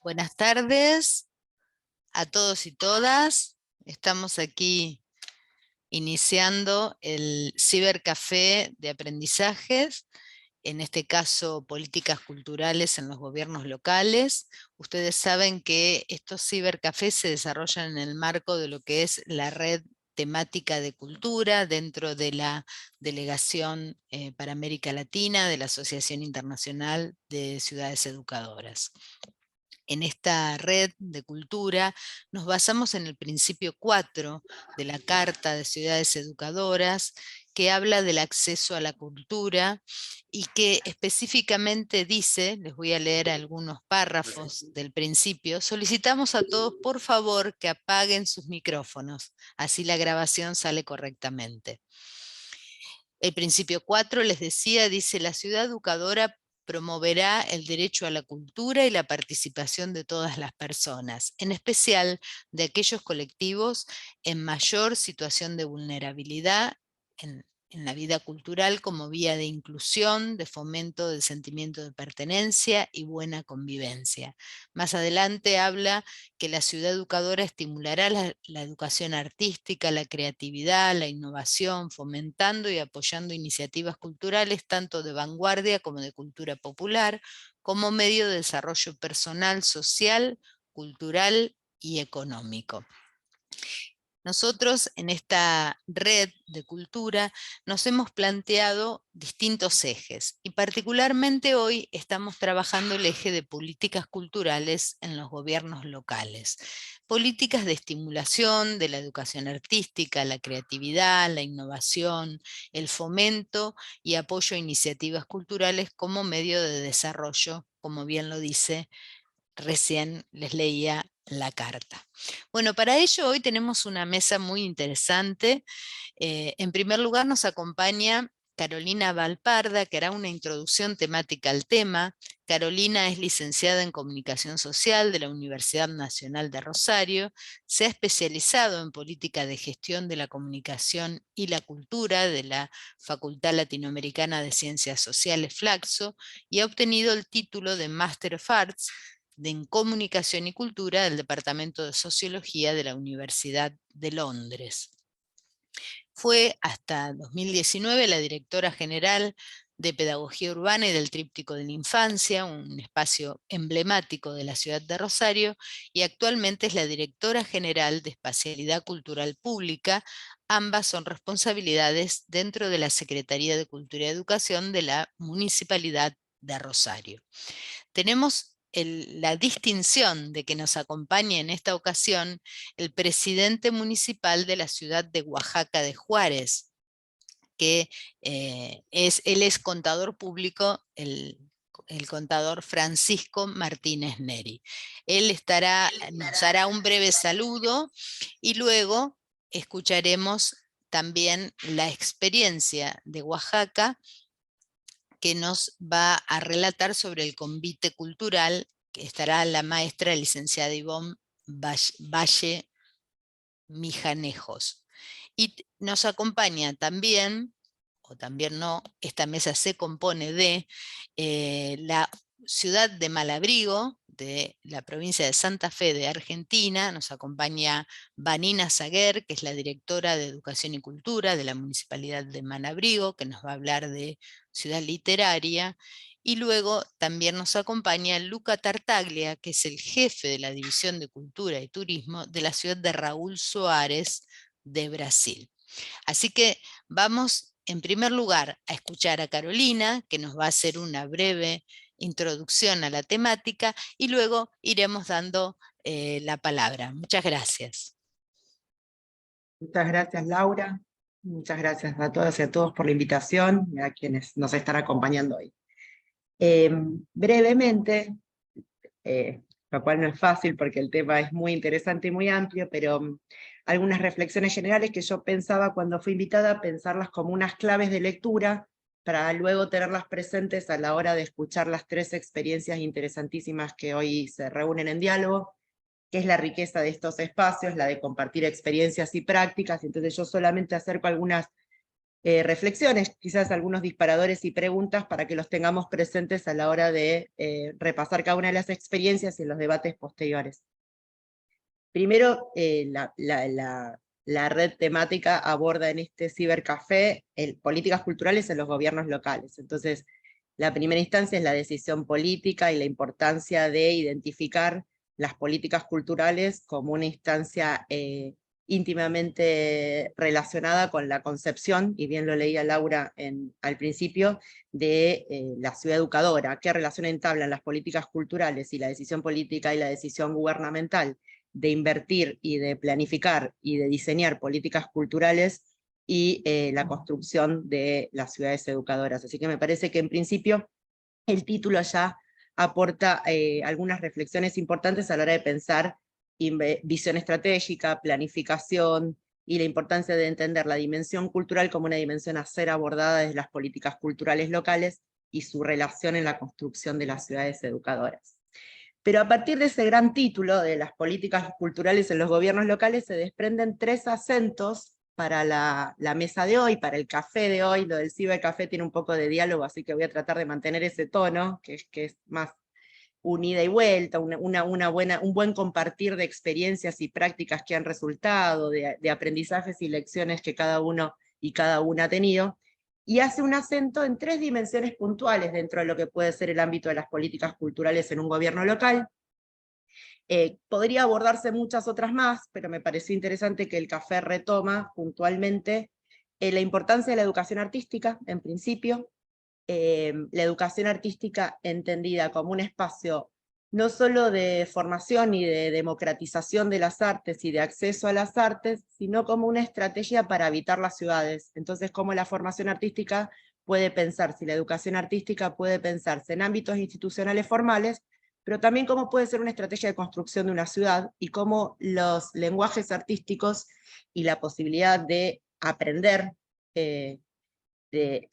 Buenas tardes a todos y todas. Estamos aquí iniciando el cibercafé de aprendizajes, en este caso políticas culturales en los gobiernos locales. Ustedes saben que estos cibercafés se desarrollan en el marco de lo que es la red temática de cultura dentro de la Delegación para América Latina de la Asociación Internacional de Ciudades Educadoras. En esta red de cultura nos basamos en el principio 4 de la Carta de Ciudades Educadoras, que habla del acceso a la cultura y que específicamente dice, les voy a leer algunos párrafos del principio: solicitamos a todos por favor que apaguen sus micrófonos, así la grabación sale correctamente. El principio 4, les decía, dice: la ciudad educadora promoverá el derecho a la cultura y la participación de todas las personas, en especial de aquellos colectivos en mayor situación de vulnerabilidad en la vida cultural, como vía de inclusión, de fomento del sentimiento de pertenencia y buena convivencia. Más adelante habla que la ciudad educadora estimulará la educación artística, la creatividad, la innovación, fomentando y apoyando iniciativas culturales tanto de vanguardia como de cultura popular, como medio de desarrollo personal, social, cultural y económico. Nosotros en esta red de cultura nos hemos planteado distintos ejes y particularmente hoy estamos trabajando el eje de políticas culturales en los gobiernos locales. Políticas de estimulación de la educación artística, la creatividad, la innovación, el fomento y apoyo a iniciativas culturales como medio de desarrollo, como bien lo dice, recién les leía la carta. Bueno, para ello hoy tenemos una mesa muy interesante. En primer lugar nos acompaña Carolina Valparda, que hará una introducción temática al tema. Carolina es licenciada en Comunicación Social de la Universidad Nacional de Rosario, se ha especializado en política de gestión de la comunicación y la cultura de la Facultad Latinoamericana de Ciencias Sociales Flaxo y ha obtenido el título de Master of Arts en Comunicación y Cultura del Departamento de Sociología de la Universidad de Londres. Fue hasta 2019 la directora general de Pedagogía Urbana y del Tríptico de la Infancia, un espacio emblemático de la ciudad de Rosario, y actualmente es la directora general de Espacialidad Cultural Pública. Ambas son responsabilidades dentro de la Secretaría de Cultura y Educación de la Municipalidad de Rosario. Tenemos la distinción de que nos acompañe en esta ocasión el presidente municipal de la ciudad de Oaxaca de Juárez, que él es contador público, el contador Francisco Martínez Neri. Él nos hará un breve saludo y luego escucharemos también la experiencia de Oaxaca, que nos va a relatar sobre el convite cultural, que estará la maestra licenciada Ivonne Valle Mijanejos. Y nos acompaña también, o también no, esta mesa se compone de la ciudad de Malabrigo, de la provincia de Santa Fe de Argentina. Nos acompaña Vanina Zaguer, que es la directora de Educación y Cultura de la Municipalidad de Malabrigo, que nos va a hablar de ciudad literaria. Y luego también nos acompaña Luca Tartaglia, que es el jefe de la División de Cultura y Turismo de la ciudad de Raúl Soares de Brasil. Así que vamos en primer lugar a escuchar a Carolina, que nos va a hacer una breve introducción a la temática y luego iremos dando la palabra. Muchas gracias. Muchas gracias, Laura. Muchas gracias a todas y a todos por la invitación y a quienes nos están acompañando hoy. Brevemente, lo cual no es fácil porque el tema es muy interesante y muy amplio, pero algunas reflexiones generales que yo pensaba cuando fui invitada, pensarlas como unas claves de lectura para luego tenerlas presentes a la hora de escuchar las tres experiencias interesantísimas que hoy se reúnen en diálogo, que es la riqueza de estos espacios, la de compartir experiencias y prácticas. Entonces yo solamente acerco algunas reflexiones, quizás algunos disparadores y preguntas para que los tengamos presentes a la hora de repasar cada una de las experiencias y los debates posteriores. Primero, la red temática aborda en este cibercafé políticas culturales en los gobiernos locales. Entonces, la primera instancia es la decisión política y la importancia de identificar las políticas culturales como una instancia íntimamente relacionada con la concepción, y bien lo leía Laura al principio, de la ciudad educadora. ¿Qué relación entablan las políticas culturales y la decisión política y la decisión gubernamental de invertir y de planificar y de diseñar políticas culturales y la construcción de las ciudades educadoras? Así que me parece que en principio el título ya aporta algunas reflexiones importantes a la hora de pensar visión estratégica, planificación, y la importancia de entender la dimensión cultural como una dimensión a ser abordada desde las políticas culturales locales y su relación en la construcción de las ciudades educadoras. Pero a partir de ese gran título de las políticas culturales en los gobiernos locales se desprenden tres acentos para la mesa de hoy, para el café de hoy. Lo del cibercafé tiene un poco de diálogo, así que voy a tratar de mantener ese tono, que es más un ida y vuelta, un buen compartir de experiencias y prácticas que han resultado, de aprendizajes y lecciones que cada uno y cada una ha tenido, y hace un acento en tres dimensiones puntuales dentro de lo que puede ser el ámbito de las políticas culturales en un gobierno local. Podría abordarse muchas otras más, pero me pareció interesante que el café retoma puntualmente la importancia de la educación artística, en principio, la educación artística entendida como un espacio no solo de formación y de democratización de las artes y de acceso a las artes, sino como una estrategia para habitar las ciudades. Entonces, cómo la formación artística puede pensarse, la educación artística puede pensarse en ámbitos institucionales formales, pero también cómo puede ser una estrategia de construcción de una ciudad, y cómo los lenguajes artísticos y la posibilidad de aprender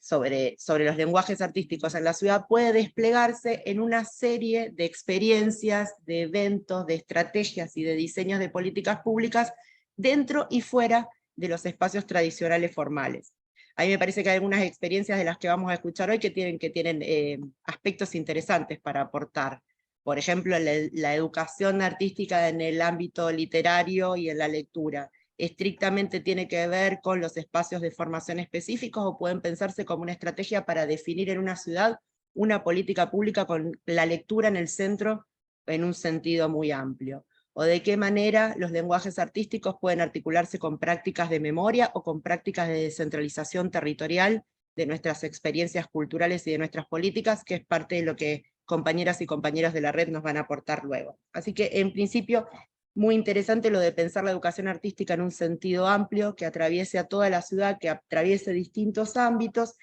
sobre los lenguajes artísticos en la ciudad puede desplegarse en una serie de experiencias, de eventos, de estrategias y de diseños de políticas públicas dentro y fuera de los espacios tradicionales formales. A mí me parece que hay algunas experiencias de las que vamos a escuchar hoy que tienen aspectos interesantes para aportar. Por ejemplo, la educación artística en el ámbito literario y en la lectura. ¿Estrictamente tiene que ver con los espacios de formación específicos, o pueden pensarse como una estrategia para definir en una ciudad una política pública con la lectura en el centro en un sentido muy amplio? ¿O de qué manera los lenguajes artísticos pueden articularse con prácticas de memoria o con prácticas de descentralización territorial de nuestras experiencias culturales y de nuestras políticas, que es parte de lo que compañeras y compañeros de la red nos van a aportar luego? Así que, en principio, muy interesante lo de pensar la educación artística en un sentido amplio, que atraviese a toda la ciudad, que atraviese distintos ámbitos,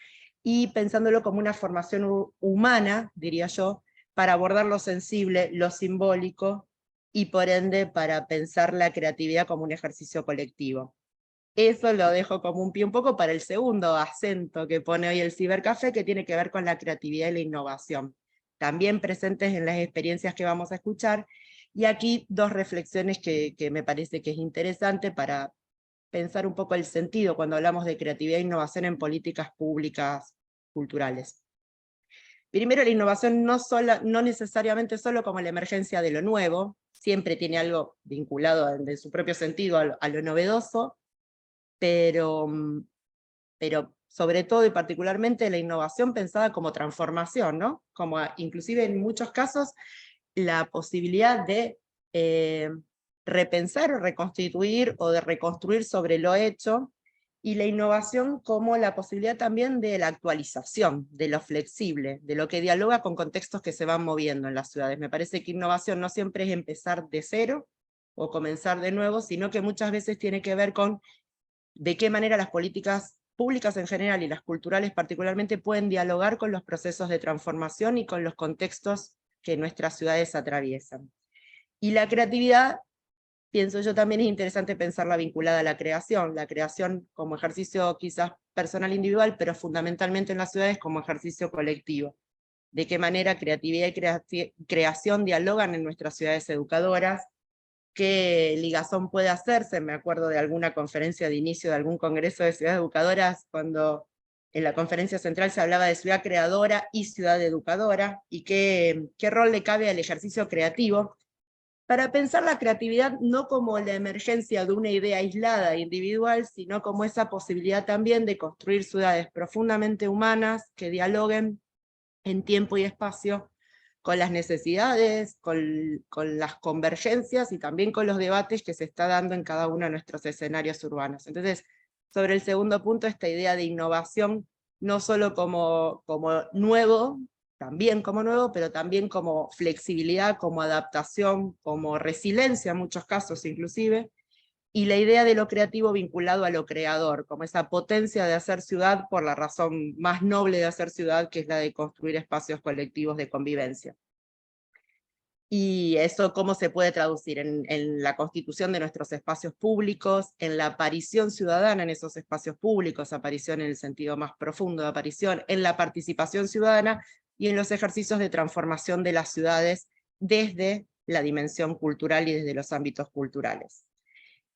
y pensándolo como una formación humana, diría yo, para abordar lo sensible, lo simbólico, y por ende para pensar la creatividad como un ejercicio colectivo. Eso lo dejo como un pie un poco para el segundo acento que pone hoy el cibercafé, que tiene que ver con la creatividad y la innovación, también presentes en las experiencias que vamos a escuchar. Y aquí dos reflexiones que me parece que es interesante para pensar un poco el sentido cuando hablamos de creatividad e innovación en políticas públicas culturales. Primero, la innovación no necesariamente solo como la emergencia de lo nuevo, siempre tiene algo vinculado en su propio sentido a lo novedoso, pero sobre todo y particularmente la innovación pensada como transformación, ¿no? Como inclusive en muchos casos la posibilidad de repensar o reconstituir o de reconstruir sobre lo hecho, y la innovación como la posibilidad también de la actualización, de lo flexible, de lo que dialoga con contextos que se van moviendo en las ciudades. Me parece que innovación no siempre es empezar de cero o comenzar de nuevo, sino que muchas veces tiene que ver con de qué manera las políticas públicas en general y las culturales particularmente pueden dialogar con los procesos de transformación y con los contextos que nuestras ciudades atraviesan. Y la creatividad, pienso yo, también es interesante pensarla vinculada a la creación como ejercicio quizás personal individual, pero fundamentalmente en las ciudades como ejercicio colectivo. De qué manera creatividad y creación dialogan en nuestras ciudades educadoras, qué ligazón puede hacerse. Me acuerdo de alguna conferencia de inicio de algún congreso de ciudades educadoras, cuando en la conferencia central se hablaba de ciudad creadora y ciudad educadora, y qué rol le cabe al ejercicio creativo, para pensar la creatividad no como la emergencia de una idea aislada e individual, sino como esa posibilidad también de construir ciudades profundamente humanas que dialoguen en tiempo y espacio con las necesidades, con las convergencias y también con los debates que se está dando en cada uno de nuestros escenarios urbanos. Entonces, sobre el segundo punto, esta idea de innovación, no solo como nuevo, también como nuevo, pero también como flexibilidad, como adaptación, como resiliencia en muchos casos inclusive, y la idea de lo creativo vinculado a lo creador, como esa potencia de hacer ciudad por la razón más noble de hacer ciudad, que es la de construir espacios colectivos de convivencia. Y eso cómo se puede traducir en la constitución de nuestros espacios públicos, en la aparición ciudadana en esos espacios públicos, aparición en el sentido más profundo de aparición, en la participación ciudadana y en los ejercicios de transformación de las ciudades desde la dimensión cultural y desde los ámbitos culturales.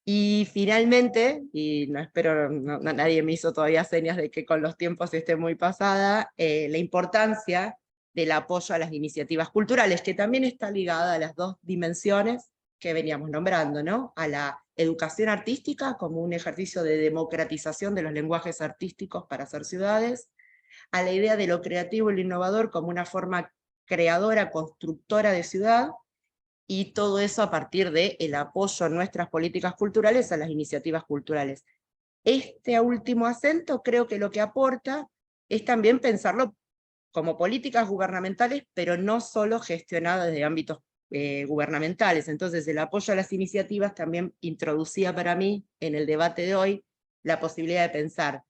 Y finalmente, y no espero, nadie me hizo todavía señas de que con los tiempos esté muy pasada, la importancia del apoyo a las iniciativas culturales, que también está ligada a las dos dimensiones que veníamos nombrando, ¿no? A la educación artística como un ejercicio de democratización de los lenguajes artísticos para hacer ciudades, a la idea de lo creativo y lo innovador como una forma creadora, constructora de ciudad, y todo eso a partir del apoyo en nuestras políticas culturales a las iniciativas culturales. Este último acento creo que lo que aporta es también pensarlo como políticas gubernamentales, pero no solo gestionadas desde ámbitos gubernamentales. Entonces el apoyo a las iniciativas también introducía para mí en el debate de hoy la posibilidad de pensar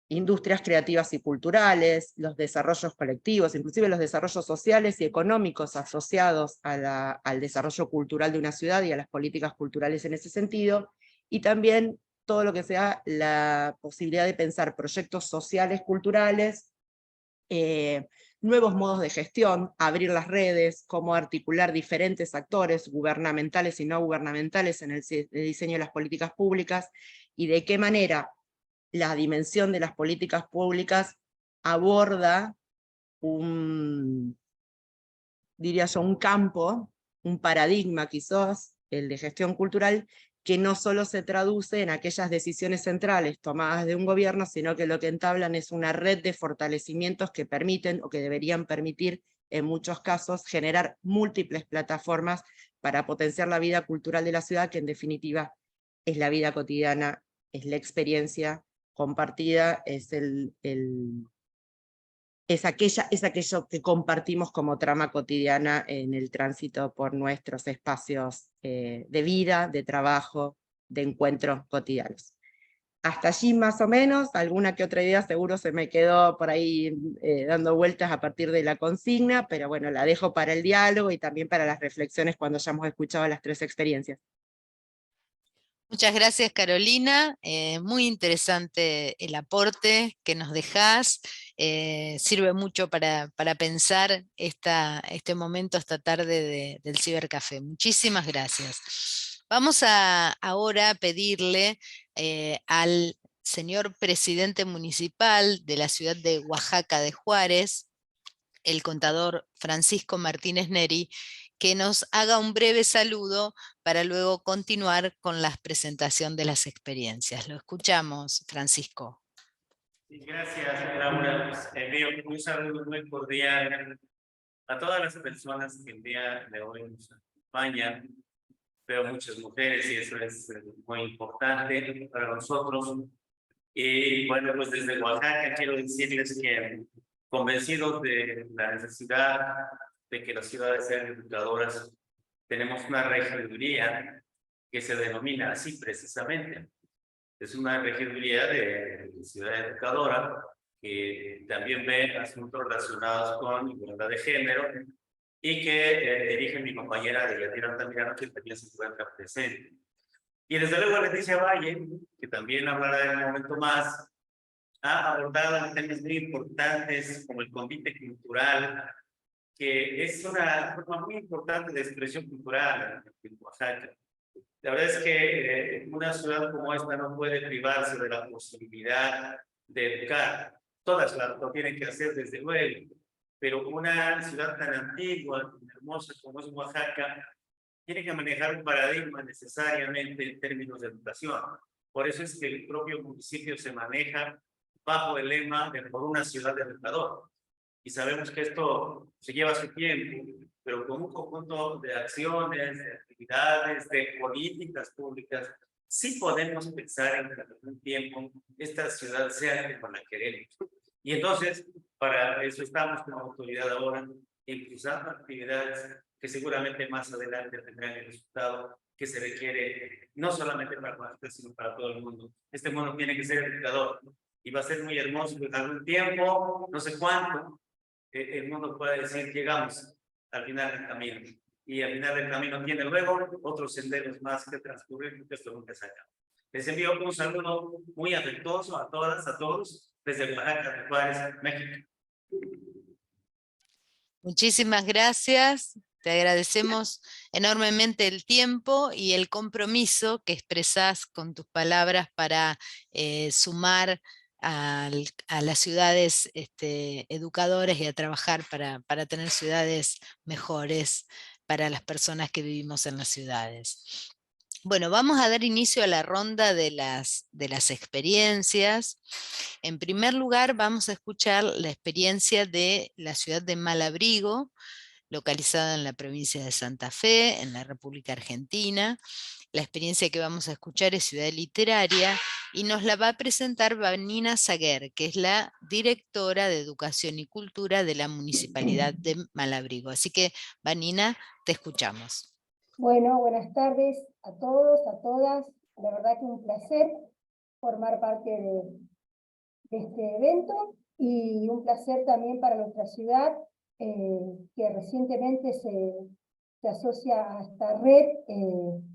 industrias creativas y culturales, los desarrollos colectivos, inclusive los desarrollos sociales y económicos asociados al desarrollo cultural de una ciudad y a las políticas culturales en ese sentido, y también todo lo que sea la posibilidad de pensar proyectos sociales culturales, nuevos modos de gestión, abrir las redes, cómo articular diferentes actores gubernamentales y no gubernamentales en el diseño de las políticas públicas, y de qué manera la dimensión de las políticas públicas aborda diría yo, un campo, un paradigma quizás, el de gestión cultural, que no solo se traduce en aquellas decisiones centrales tomadas de un gobierno, sino que lo que entablan es una red de fortalecimientos que permiten, o que deberían permitir, en muchos casos, generar múltiples plataformas para potenciar la vida cultural de la ciudad, que en definitiva es la vida cotidiana, es la experiencia compartida, es aquello que compartimos como trama cotidiana en el tránsito por nuestros espacios de vida, de trabajo, de encuentros cotidianos. Hasta allí más o menos, alguna que otra idea seguro se me quedó por ahí dando vueltas a partir de la consigna, pero bueno, la dejo para el diálogo y también para las reflexiones cuando hayamos escuchado las tres experiencias. Muchas gracias, Carolina. Muy interesante el aporte que nos dejás. Sirve mucho para pensar este momento, esta tarde del Cibercafé. Muchísimas gracias. Vamos ahora a pedirle al señor presidente municipal de la ciudad de Oaxaca de Juárez, el contador Francisco Martínez Neri, que nos haga un breve saludo para luego continuar con la presentación de las experiencias. Lo escuchamos, Francisco. Gracias, Laura. Pues, envío un saludo muy cordial a todas las personas que el día de hoy nos acompañan. Veo muchas mujeres y eso es muy importante para nosotros. Y bueno, pues desde Oaxaca quiero decirles que convencidos de la necesidad de que las ciudades sean educadoras, tenemos una regiduría que se denomina así precisamente. Es una regiduría de ciudad educadora que también ve asuntos relacionados con igualdad de género y que dirige mi compañera de Yadira Altamirano, que también se encuentra presente. Y desde luego Leticia Valle, que también hablará en un momento más, ha abordado temas muy importantes como el convite cultural, que es una forma muy importante de expresión cultural en Oaxaca. La verdad es que una ciudad como esta no puede privarse de la posibilidad de educar. Todas lo tienen que hacer, desde luego, pero una ciudad tan antigua, tan hermosa como es Oaxaca, tiene que manejar un paradigma necesariamente en términos de educación. Por eso es que el propio municipio se maneja bajo el lema de por una ciudad de educador. Y sabemos que esto se lleva su tiempo, pero con un conjunto de acciones, de actividades, de políticas públicas, sí podemos pensar en que en algún tiempo esta ciudad sea como la queremos. Y entonces, para eso estamos como autoridad ahora, impulsando actividades que seguramente más adelante tendrán el resultado que se requiere, no solamente para Oaxaca, sino para todo el mundo. Este mundo tiene que ser educador, y va a ser muy hermoso que en algún tiempo, no sé cuánto, el mundo puede decir, llegamos al final del camino. Y al final del camino tiene luego otros senderos más que transcurrir, porque esto nunca se acaba. Les envío un saludo muy afectuoso a todas, a todos, desde Oaxaca, de Juárez, México. Muchísimas gracias. Te agradecemos enormemente el tiempo y el compromiso que expresás con tus palabras para sumar a las ciudades educadoras y a trabajar para tener ciudades mejores para las personas que vivimos en las ciudades. Bueno, vamos a dar inicio a la ronda de las experiencias. En primer lugar, vamos a escuchar la experiencia de la ciudad de Malabrigo, localizada en la provincia de Santa Fe, en la República Argentina. La experiencia que vamos a escuchar es Ciudad Literaria y nos la va a presentar Vanina Saguer, que es la directora de Educación y Cultura de la Municipalidad de Malabrigo. Así que, Vanina, te escuchamos. Bueno, buenas tardes a todos, a todas. La verdad que un placer formar parte de este evento y un placer también para nuestra ciudad, que recientemente se asocia a esta red,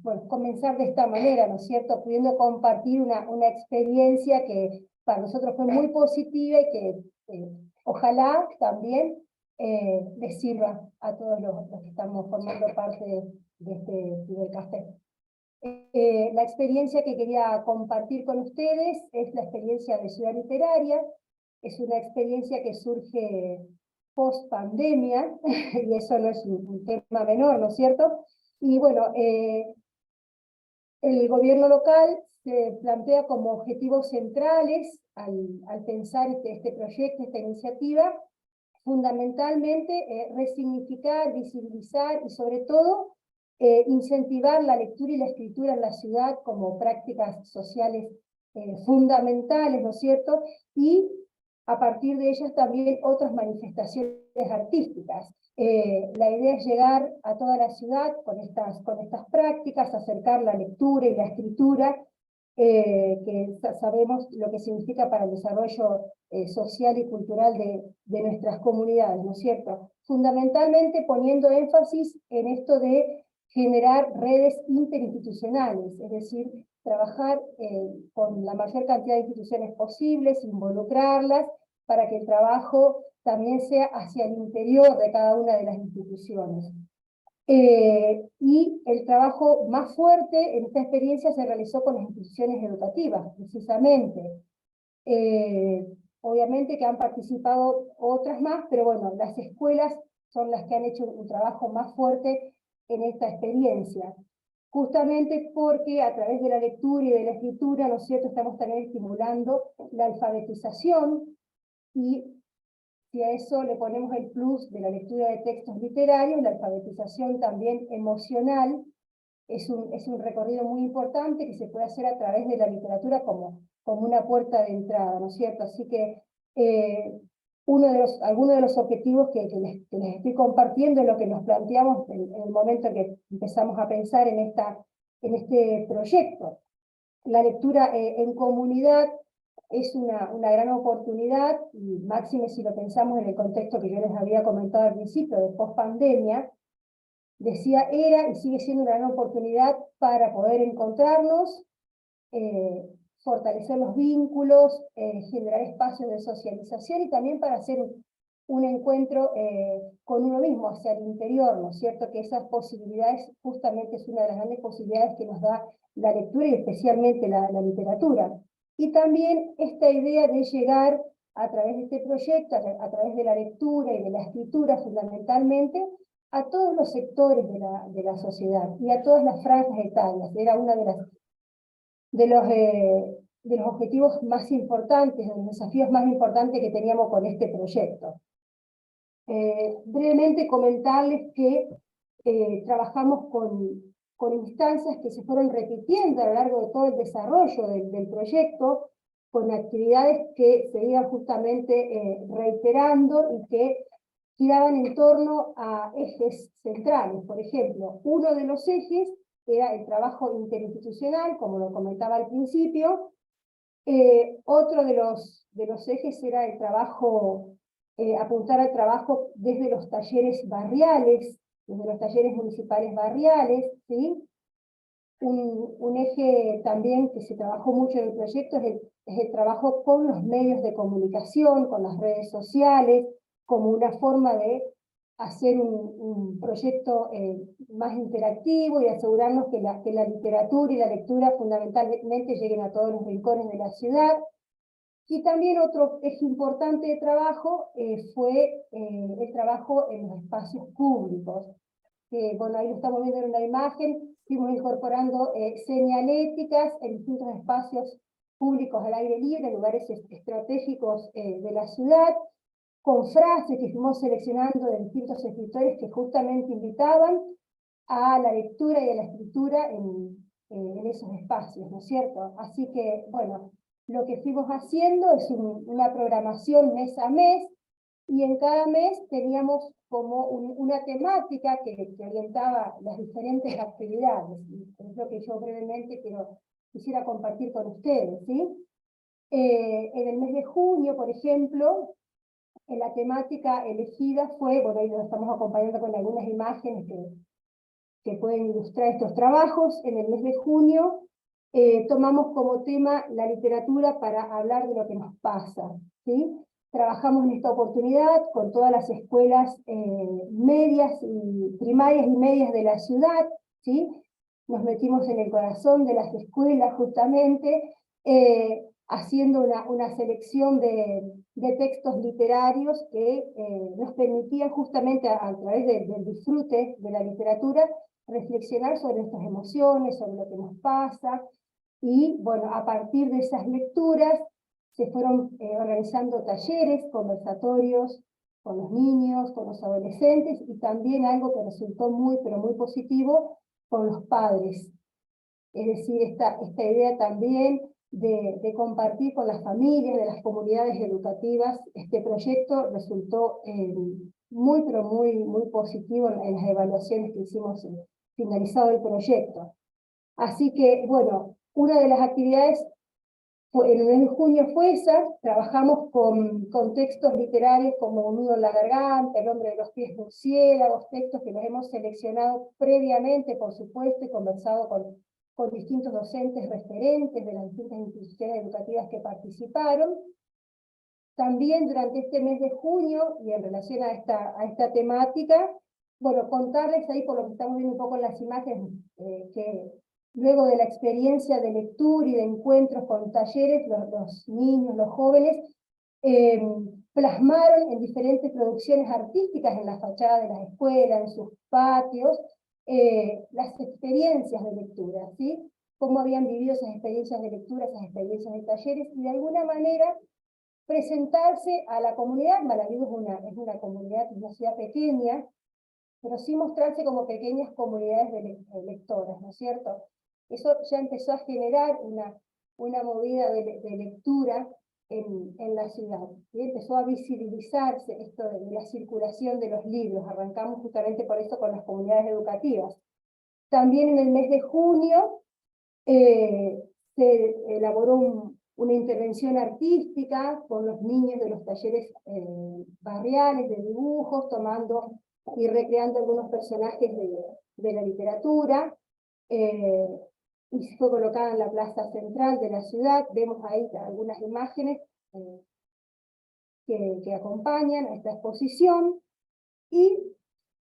bueno, comenzar de esta manera, ¿no es cierto?, pudiendo compartir una experiencia que para nosotros fue muy positiva y que ojalá también les sirva a todos los que estamos formando parte de este cibercafé. La experiencia que quería compartir con ustedes es la experiencia de Ciudad Literaria. Es una experiencia que surge post pandemia, y eso no es un tema menor, ¿no es cierto? Y bueno, el gobierno local se plantea como objetivos centrales al pensar este proyecto, esta iniciativa, fundamentalmente resignificar, visibilizar y sobre todo incentivar la lectura y la escritura en la ciudad como prácticas sociales fundamentales, ¿no es cierto? Y a partir de ellas también otras manifestaciones artísticas. La idea es llegar a toda la ciudad con estas prácticas, acercar la lectura y la escritura, que sabemos lo que significa para el desarrollo social y cultural de nuestras comunidades, ¿no es cierto? Fundamentalmente poniendo énfasis en esto de generar redes interinstitucionales, es decir, trabajar con la mayor cantidad de instituciones posibles, involucrarlas, para que el trabajo también sea hacia el interior de cada una de las instituciones. Y el trabajo más fuerte en esta experiencia se realizó con las instituciones educativas, precisamente. Obviamente que han participado otras más, pero bueno, las escuelas son las que han hecho un trabajo más fuerte en esta experiencia. Justamente porque a través de la lectura y de la escritura, ¿no es cierto?, estamos también estimulando la alfabetización, y si a eso le ponemos el plus de la lectura de textos literarios, la alfabetización también emocional, es un recorrido muy importante que se puede hacer a través de la literatura como una puerta de entrada, ¿no es cierto? Así que algunos de los objetivos que les estoy compartiendo es lo que nos planteamos en el momento que empezamos a pensar en este proyecto. La lectura en comunidad es una gran oportunidad, y máxime si lo pensamos en el contexto que yo les había comentado al principio, de post-pandemia. Decía, era y sigue siendo una gran oportunidad para poder encontrarnos, fortalecer los vínculos, generar espacios de socialización y también para hacer un encuentro con uno mismo, hacia el interior, ¿no es cierto? Que esas posibilidades justamente es una de las grandes posibilidades que nos da la lectura y especialmente la literatura. Y también esta idea de llegar a través de este proyecto, a través de la lectura y de la escritura fundamentalmente, a todos los sectores de la sociedad y a todas las franjas etarias. Era una de los objetivos más importantes, de los desafíos más importantes que teníamos con este proyecto. Brevemente comentarles que trabajamos con instancias que se fueron repitiendo a lo largo de todo el desarrollo del proyecto, con actividades que se iban justamente reiterando y que giraban en torno a ejes centrales. Por ejemplo, uno de los ejes era el trabajo interinstitucional, como lo comentaba al principio. Otro de los ejes era el trabajo, apuntar al trabajo desde los talleres barriales, desde los talleres municipales barriales, ¿sí? Un eje también que se trabajó mucho en el proyecto es el trabajo con los medios de comunicación, con las redes sociales, como una forma de hacer un proyecto más interactivo y asegurarnos que la literatura y la lectura fundamentalmente lleguen a todos los rincones de la ciudad. Y también otro eje importante de trabajo fue el trabajo en los espacios públicos. Bueno, ahí lo estamos viendo en una imagen, fuimos incorporando señaléticas en distintos espacios públicos al aire libre, en lugares estratégicos de la ciudad, con frases que fuimos seleccionando de distintos escritores que justamente invitaban a la lectura y a la escritura en esos espacios, ¿no es cierto? Así que, bueno, lo que fuimos haciendo es una programación mes a mes, y en cada mes teníamos como una temática que orientaba las diferentes actividades. Es lo que yo brevemente quisiera compartir con ustedes, ¿sí? En el mes de junio, por ejemplo, la temática elegida fue, bueno, ahí nos estamos acompañando con algunas imágenes que pueden ilustrar estos trabajos. En el mes de junio tomamos como tema la literatura para hablar de lo que nos pasa, ¿sí? Trabajamos en esta oportunidad con todas las escuelas medias y primarias y medias de la ciudad, ¿sí? Nos metimos en el corazón de las escuelas justamente, haciendo una selección de textos literarios que nos permitían justamente a través del disfrute de la literatura reflexionar sobre nuestras emociones, sobre lo que nos pasa, y bueno, a partir de esas lecturas se fueron organizando talleres, conversatorios con los niños, con los adolescentes, y también algo que resultó muy, pero muy positivo, con los padres. Es decir, esta idea también de compartir con las familias, de las comunidades educativas. Este proyecto resultó muy, pero muy, muy positivo en las evaluaciones que hicimos finalizado el proyecto. Así que, bueno, una de las actividades en el mes de junio fue esa. Trabajamos con textos literarios como Un nudo en la garganta, El hombre de los pies murciélagos, textos que los hemos seleccionado previamente, por supuesto, y conversado con distintos docentes referentes de las distintas instituciones educativas que participaron. También durante este mes de junio, y en relación a esta temática, bueno, contarles ahí, por lo que estamos viendo un poco en las imágenes, que luego de la experiencia de lectura y de encuentros con talleres, los niños, los jóvenes, plasmaron en diferentes producciones artísticas en la fachada de las escuelas, en sus patios, las experiencias de lectura, ¿sí? Cómo habían vivido esas experiencias de lectura, esas experiencias de talleres, y de alguna manera presentarse a la comunidad. Malaví es una comunidad, una ciudad pequeña, pero sí mostrarse como pequeñas comunidades de lectoras, ¿no es cierto? Eso ya empezó a generar una movida de lectura en la ciudad, y empezó a visibilizarse esto de la circulación de los libros. Arrancamos justamente por eso con las comunidades educativas. También en el mes de junio se elaboró una intervención artística con los niños de los talleres barriales de dibujos, tomando y recreando algunos personajes de la literatura, y fue colocada en la plaza central de la ciudad. Vemos ahí algunas imágenes que acompañan a esta exposición. Y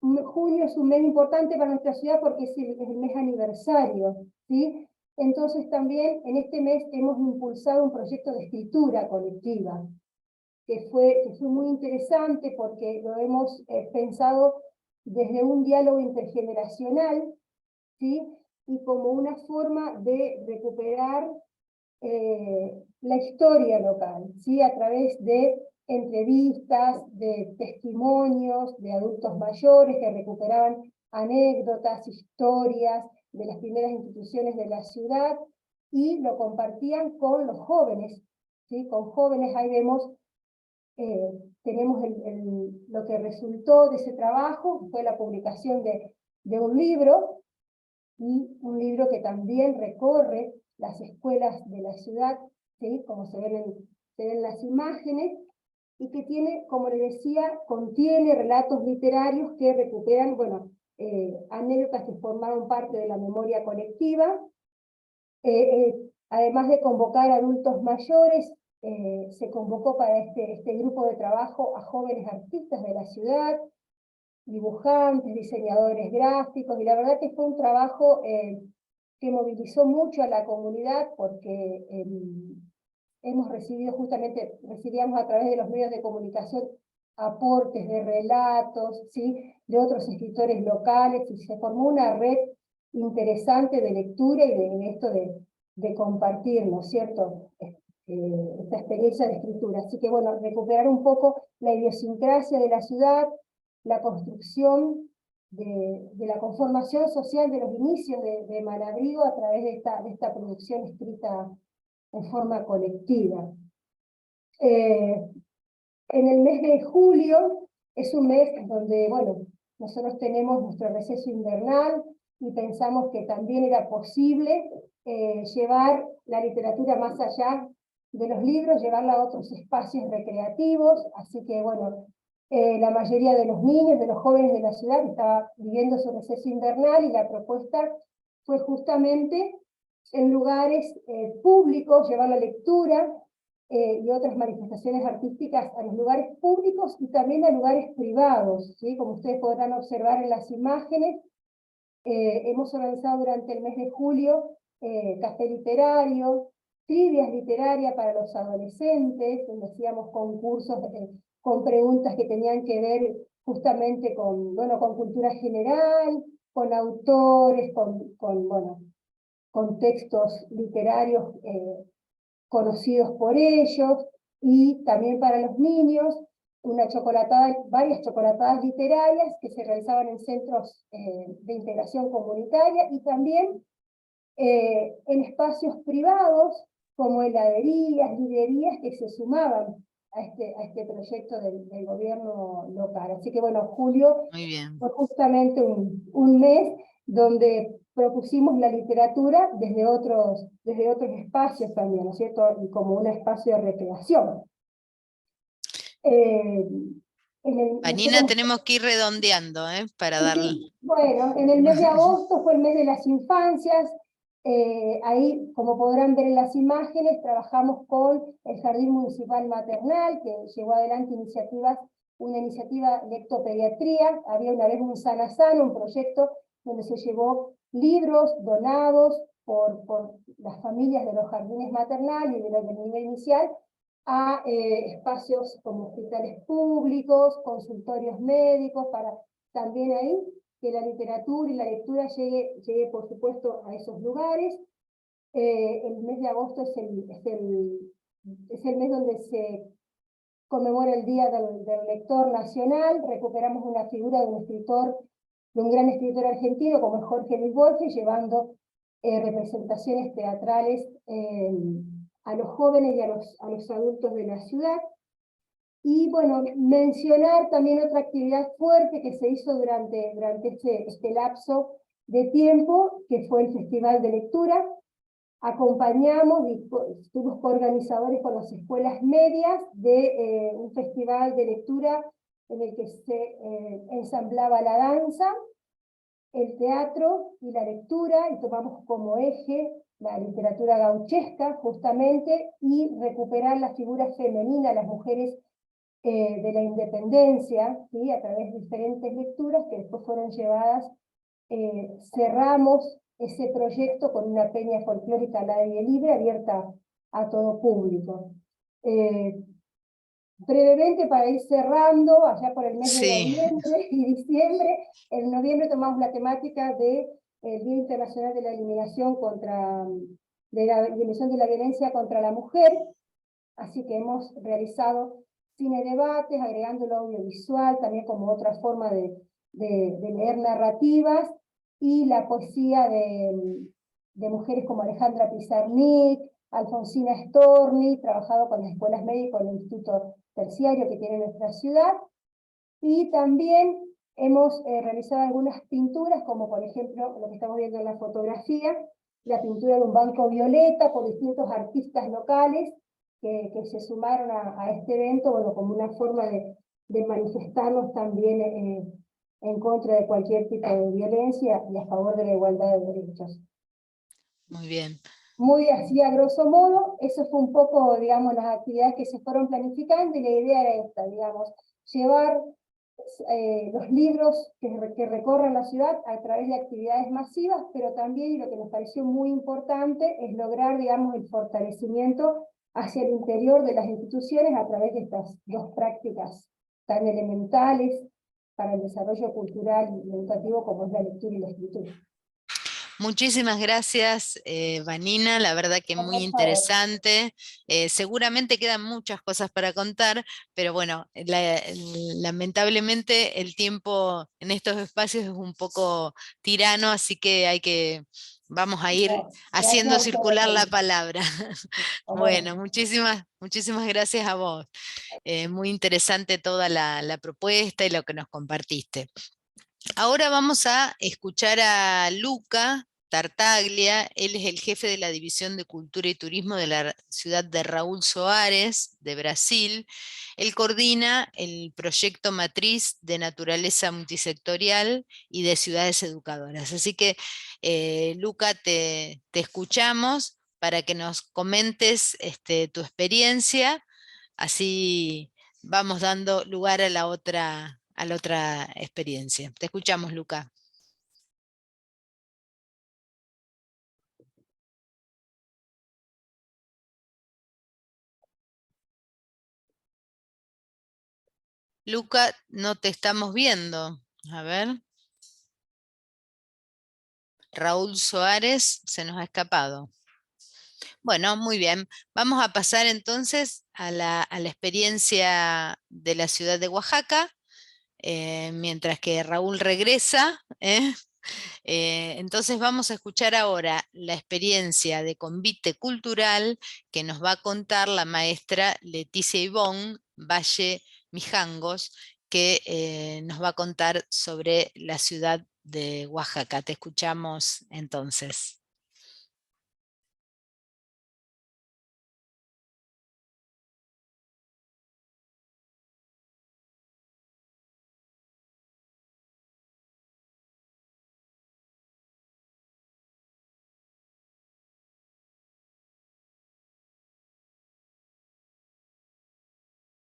junio es un mes importante para nuestra ciudad porque es el mes aniversario, ¿sí? Entonces también en este mes hemos impulsado un proyecto de escritura colectiva, que fue muy interesante porque lo hemos pensado desde un diálogo intergeneracional, ¿sí? Y como una forma de recuperar la historia local, ¿sí? A través de entrevistas, de testimonios de adultos mayores que recuperaban anécdotas, historias de las primeras instituciones de la ciudad y lo compartían con los jóvenes, ¿sí? Con jóvenes ahí vemos, tenemos lo que resultó de ese trabajo, fue la publicación de un libro, y un libro que también recorre las escuelas de la ciudad, ¿sí? Como se ven las imágenes, y que tiene, como les decía, contiene relatos literarios que recuperan, bueno, anécdotas que formaron parte de la memoria colectiva, además de convocar a adultos mayores, se convocó para este grupo de trabajo a jóvenes artistas de la ciudad, dibujantes, diseñadores gráficos, y la verdad que fue un trabajo que movilizó mucho a la comunidad porque hemos recibido recibíamos a través de los medios de comunicación aportes de relatos, ¿sí? De otros escritores locales, y se formó una red interesante de lectura y de esto de compartir, ¿no es cierto?, esta experiencia de escritura. Así que bueno, recuperar un poco la idiosincrasia de la ciudad, la construcción de la conformación social de los inicios de Malabrigo a través de esta producción escrita en forma colectiva. En el mes de julio es un mes donde, bueno, nosotros tenemos nuestro receso invernal y pensamos que también era posible llevar la literatura más allá de los libros, llevarla a otros espacios recreativos, así que bueno, la mayoría de los niños, de los jóvenes de la ciudad estaba viviendo su receso invernal y la propuesta fue justamente en lugares públicos, llevar la lectura y otras manifestaciones artísticas a los lugares públicos y también a lugares privados, ¿sí? Como ustedes podrán observar en las imágenes, hemos organizado durante el mes de julio café literario, trivias literarias para los adolescentes, donde hacíamos concursos con preguntas que tenían que ver justamente con cultura general, con autores, con textos literarios conocidos por ellos, y también para los niños, varias chocolatadas literarias que se realizaban en centros de integración comunitaria, y también en espacios privados, como heladerías, librerías, que se sumaban a este proyecto del gobierno local. Así que bueno, julio fue justamente un mes donde propusimos la literatura desde otros espacios también, ¿no es cierto?, y como un espacio de recreación. Vanina, tenemos que ir redondeando, para darle... Bueno, en el mes de agosto fue el mes de las infancias. Ahí, como podrán ver en las imágenes, trabajamos con el Jardín Municipal Maternal, que llevó adelante una iniciativa lectopediatría. Había una vez un Sana Sana, un proyecto donde se llevó libros donados por las familias de los jardines maternales y de los del nivel inicial a espacios como hospitales públicos, consultorios médicos, para también ahí que la literatura y la lectura llegue por supuesto a esos lugares. El mes de agosto es el mes donde se conmemora el Día del Lector Nacional. Recuperamos una figura de un gran escritor argentino como es Jorge Luis Borges, llevando representaciones teatrales a los jóvenes y a los adultos de la ciudad. Y bueno, mencionar también otra actividad fuerte que se hizo durante este lapso de tiempo, que fue el Festival de Lectura. Acompañamos y estuvimos coorganizadores con las escuelas medias de un festival de lectura en el que se ensamblaba la danza, el teatro y la lectura, y tomamos como eje la literatura gauchesca, justamente, y recuperar la figura femenina, las mujeres de la independencia, ¿sí? A través de diferentes lecturas que después fueron llevadas. Cerramos ese proyecto con una peña folclórica al aire libre abierta a todo público. Brevemente, para ir cerrando, allá por el mes de noviembre y diciembre, en noviembre tomamos la temática del Día Internacional de la Eliminación de la Violencia contra la Mujer, así que hemos realizado cine debates, agregando lo audiovisual, también como otra forma de leer narrativas, y la poesía de mujeres como Alejandra Pizarnik, Alfonsina Storni, trabajado con las escuelas médicas del Instituto Terciario que tiene nuestra ciudad, y también hemos realizado algunas pinturas, como por ejemplo lo que estamos viendo en la fotografía, la pintura de un banco violeta por distintos artistas locales que se sumaron a este evento, bueno, como una forma de manifestarnos también en contra de cualquier tipo de violencia y a favor de la igualdad de derechos. Muy bien. Muy así a grosso modo, eso fue un poco, digamos, las actividades que se fueron planificando, y la idea era esta, digamos, llevar los libros que recorren la ciudad a través de actividades masivas, pero también, y lo que nos pareció muy importante, es lograr, digamos, el fortalecimiento hacia el interior de las instituciones a través de estas dos prácticas tan elementales para el desarrollo cultural y educativo como es la lectura y la escritura. Muchísimas gracias, Vanina, la verdad que muy interesante. Seguramente quedan muchas cosas para contar, pero bueno, lamentablemente el tiempo en estos espacios es un poco tirano, así que vamos a ir haciendo circular la palabra. Bueno, muchísimas gracias a vos. Muy interesante toda la propuesta y lo que nos compartiste. Ahora vamos a escuchar a Luca Tartaglia. Él es el jefe de la División de Cultura y Turismo de la ciudad de Raúl Soares, de Brasil. Él coordina el proyecto matriz de naturaleza multisectorial y de ciudades educadoras. Así que, Luca, te escuchamos para que nos comentes tu experiencia, así vamos dando lugar a la otra experiencia. Te escuchamos, Luca. Luca, no te estamos viendo. A ver. Raúl Soares se nos ha escapado. Bueno, muy bien. Vamos a pasar entonces a la experiencia de la ciudad de Oaxaca, mientras que Raúl regresa. Entonces vamos a escuchar ahora la experiencia de convite cultural que nos va a contar la maestra Leticia Ivonne Valle Mijangos, que nos va a contar sobre la ciudad de Oaxaca. Te escuchamos entonces.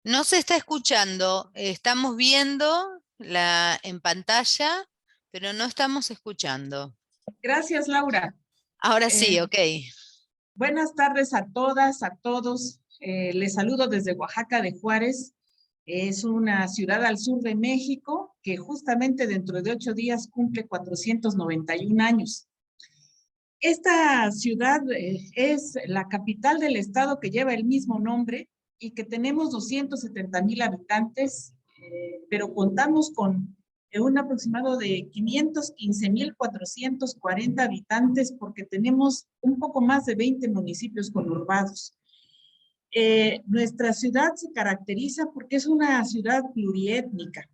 No se está escuchando, estamos viendo en pantalla, pero no estamos escuchando. Gracias, Laura. Ahora sí, ok. Buenas tardes a todas, a todos. Les saludo desde Oaxaca de Juárez. Es una ciudad al sur de México que justamente dentro de 8 días cumple 491 años. Esta ciudad es la capital del estado que lleva el mismo nombre y que tenemos 270,000 habitantes, pero contamos con un aproximado de 515,440 habitantes porque tenemos un poco más de 20 municipios conurbados. Nuestra ciudad se caracteriza porque es una ciudad pluriétnica.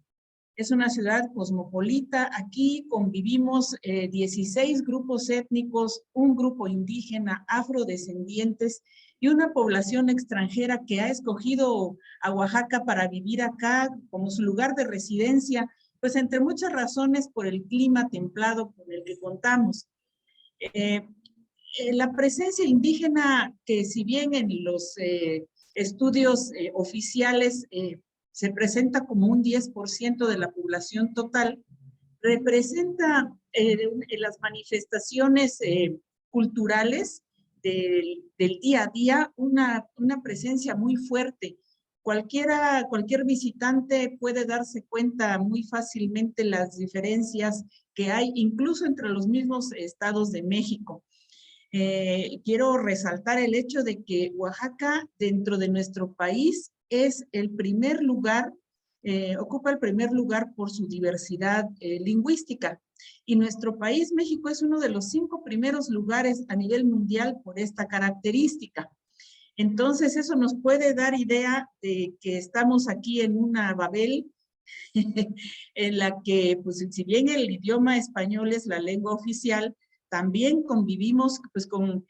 Es una ciudad cosmopolita. Aquí convivimos 16 grupos étnicos, un grupo indígena, afrodescendientes y una población extranjera que ha escogido a Oaxaca para vivir acá como su lugar de residencia, pues entre muchas razones por el clima templado con el que contamos. La presencia indígena, que si bien en los estudios oficiales se presenta como un 10% de la población total, representa en las manifestaciones culturales del día a día una presencia muy fuerte. Cualquier visitante puede darse cuenta muy fácilmente las diferencias que hay, incluso entre los mismos estados de México. Quiero resaltar el hecho de que Oaxaca, dentro de nuestro país, es el primer lugar, ocupa el primer lugar por su diversidad lingüística. Y nuestro país, México, es uno de los 5 primeros lugares a nivel mundial por esta característica. Entonces, eso nos puede dar idea de que estamos aquí en una Babel en la que, pues, si bien el idioma español es la lengua oficial, también convivimos pues con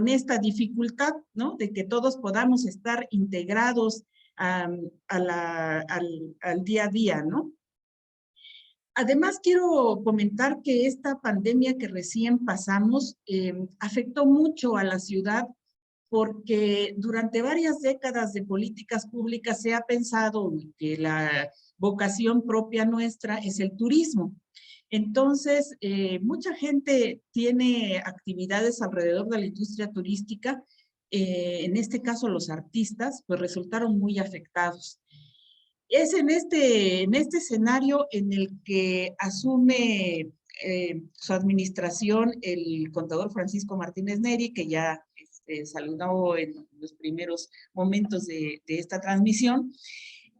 esta dificultad, ¿no? De que todos podamos estar integrados al día a día, ¿no? Además, quiero comentar que esta pandemia que recién pasamos afectó mucho a la ciudad porque durante varias décadas de políticas públicas se ha pensado que la vocación propia nuestra es el turismo. Entonces, mucha gente tiene actividades alrededor de la industria turística, en este caso los artistas, pues resultaron muy afectados. Es en este escenario en el que asume su administración el contador Francisco Martínez Neri, que ya saludó en los primeros momentos de esta transmisión,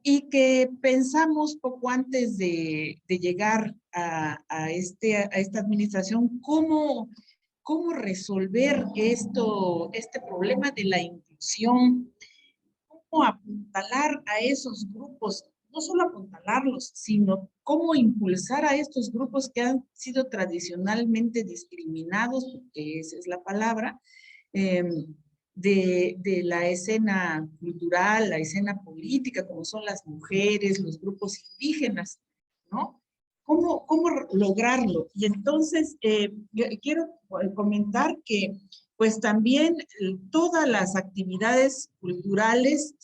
y que pensamos poco antes de llegar a esta administración cómo resolver este problema de la inclusión, cómo apuntalar a esos grupos, no solo apuntalarlos, sino cómo impulsar a estos grupos que han sido tradicionalmente discriminados, porque esa es la palabra, de la escena cultural, la escena política, como son las mujeres, los grupos indígenas, ¿no? ¿Cómo lograrlo? Y entonces, yo quiero comentar que pues también todas las actividades culturales,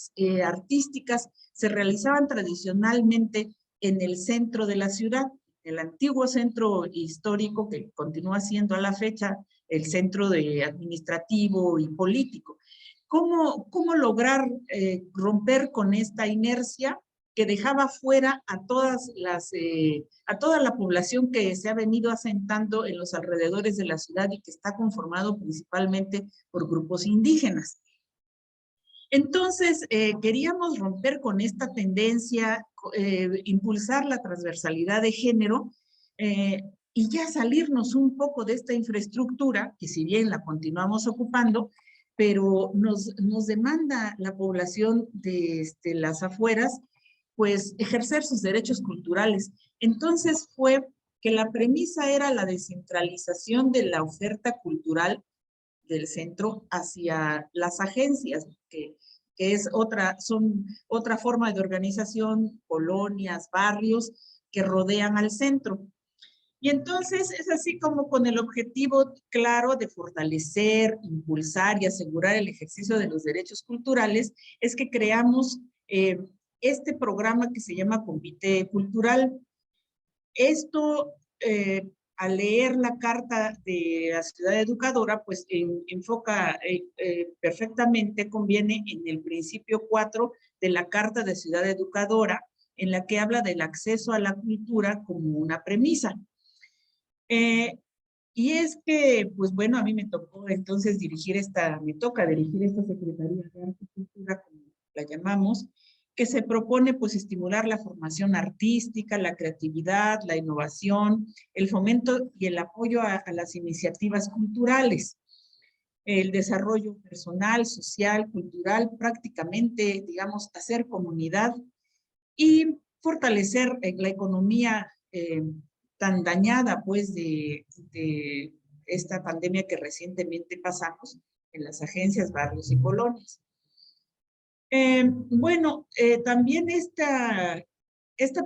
artísticas, se realizaban tradicionalmente en el centro de la ciudad, el antiguo centro histórico que continúa siendo a la fecha el centro administrativo y político. ¿Cómo lograr romper con esta inercia que dejaba fuera a toda la población que se ha venido asentando en los alrededores de la ciudad y que está conformado principalmente por grupos indígenas? Entonces, queríamos romper con esta tendencia, impulsar la transversalidad de género y ya salirnos un poco de esta infraestructura, que si bien la continuamos ocupando, pero nos demanda la población de las afueras, pues ejercer sus derechos culturales. Entonces fue que la premisa era la descentralización de la oferta cultural del centro hacia las agencias, que son otra forma de organización, colonias, barrios que rodean al centro. Y entonces es así como con el objetivo claro de fortalecer, impulsar y asegurar el ejercicio de los derechos culturales, es que creamos este programa que se llama Convite Cultural. Esto, al leer la carta de la ciudad educadora, pues enfoca perfectamente, conviene en el principio 4 de la carta de ciudad educadora, en la que habla del acceso a la cultura como una premisa. Y es que, pues bueno, a mí me tocó entonces me toca dirigir esta Secretaría de Arte y Cultura, como la llamamos, que se propone pues estimular la formación artística, la creatividad, la innovación, el fomento y el apoyo a las iniciativas culturales, el desarrollo personal, social, cultural, prácticamente, digamos, hacer comunidad y fortalecer la economía tan dañada pues de esta pandemia que recientemente pasamos en las agencias, barrios y colonias. También esta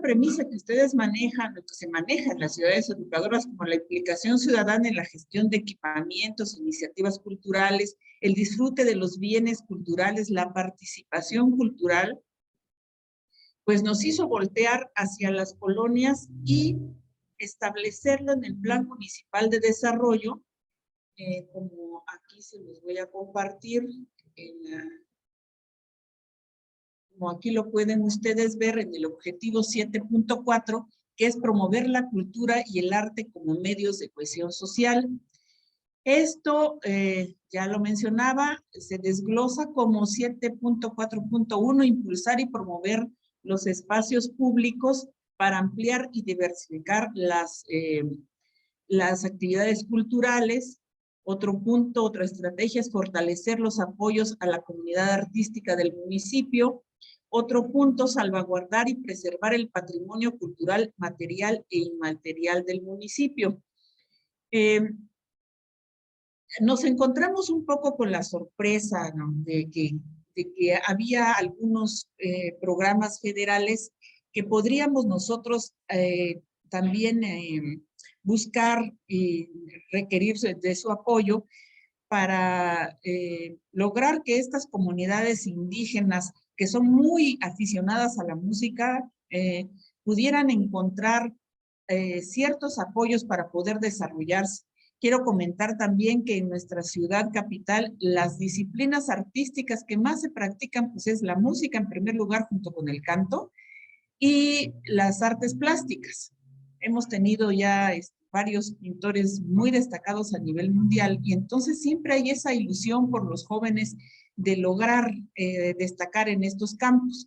premisa que ustedes manejan, lo que se maneja en las ciudades educadoras, como la implicación ciudadana en la gestión de equipamientos, iniciativas culturales, el disfrute de los bienes culturales, la participación cultural, pues nos hizo voltear hacia las colonias y establecerlo en el Plan Municipal de Desarrollo, como aquí se los voy a compartir, como aquí lo pueden ustedes ver en el objetivo 7.4, que es promover la cultura y el arte como medios de cohesión social. Esto, ya lo mencionaba, se desglosa como 7.4.1, impulsar y promover los espacios públicos para ampliar y diversificar las actividades culturales. Otro punto, otra estrategia es fortalecer los apoyos a la comunidad artística del municipio. Otro punto, salvaguardar y preservar el patrimonio cultural material e inmaterial del municipio. Nos encontramos un poco con la sorpresa, ¿no?, de que había algunos programas federales que podríamos nosotros también buscar y requerir de su apoyo para lograr que estas comunidades indígenas, que son muy aficionadas a la música, pudieran encontrar ciertos apoyos para poder desarrollarse. Quiero comentar también que en nuestra ciudad capital, las disciplinas artísticas que más se practican, pues es la música en primer lugar, junto con el canto, y las artes plásticas. Hemos tenido ya varios pintores muy destacados a nivel mundial, y entonces siempre hay esa ilusión por los jóvenes de lograr destacar en estos campos.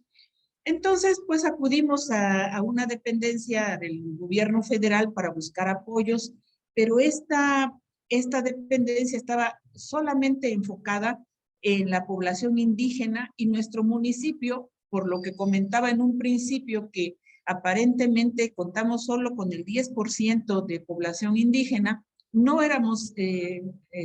Entonces, pues acudimos a una dependencia del gobierno federal para buscar apoyos, pero esta dependencia estaba solamente enfocada en la población indígena, y nuestro municipio, por lo que comentaba en un principio, que aparentemente contamos solo con el 10% de población indígena, no éramos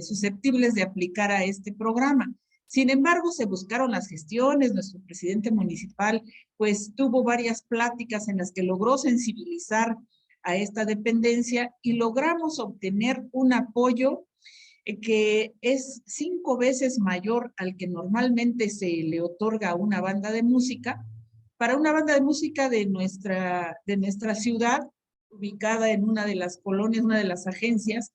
susceptibles de aplicar a este programa. Sin embargo, se buscaron las gestiones. Nuestro presidente municipal pues tuvo varias pláticas en las que logró sensibilizar a esta dependencia, y logramos obtener un apoyo que es 5 veces mayor al que normalmente se le otorga a una banda de música, para una banda de música de nuestra ciudad, ubicada en una de las colonias, una de las agencias,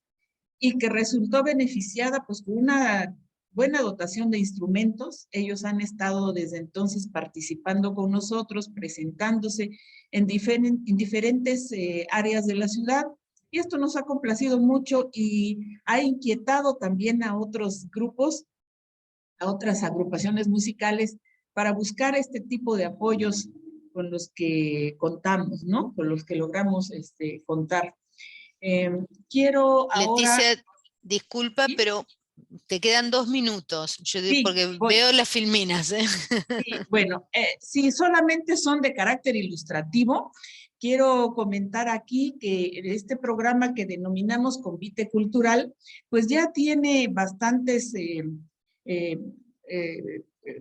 y que resultó beneficiada pues con una buena dotación de instrumentos. Ellos han estado desde entonces participando con nosotros, presentándose en diferentes áreas de la ciudad, y esto nos ha complacido mucho y ha inquietado también a otros grupos, a otras agrupaciones musicales, para buscar este tipo de apoyos con los que contamos, ¿no? Con los que logramos contar. Quiero ahora... Leticia, disculpa, ¿Sí? pero te quedan 2 minutos, Sí, porque voy. veo las filminas. Sí, bueno, si solamente son de carácter ilustrativo, quiero comentar aquí que este programa que denominamos Convite Cultural, pues ya tiene bastantes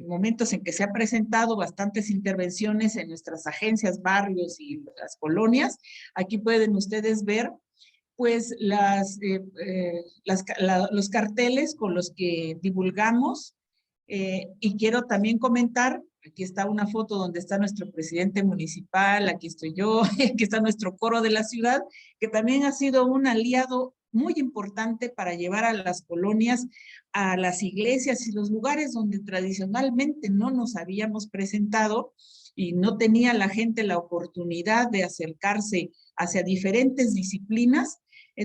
momentos en que se ha presentado, bastantes intervenciones en nuestras agencias, barrios y las colonias. Aquí pueden ustedes ver pues los carteles con los que divulgamos. Y quiero también comentar, aquí está una foto donde está nuestro presidente municipal, aquí estoy yo, aquí está nuestro coro de la ciudad, que también ha sido un aliado muy importante para llevar a las colonias, a las iglesias y los lugares donde tradicionalmente no nos habíamos presentado, y no tenía la gente la oportunidad de acercarse hacia diferentes disciplinas.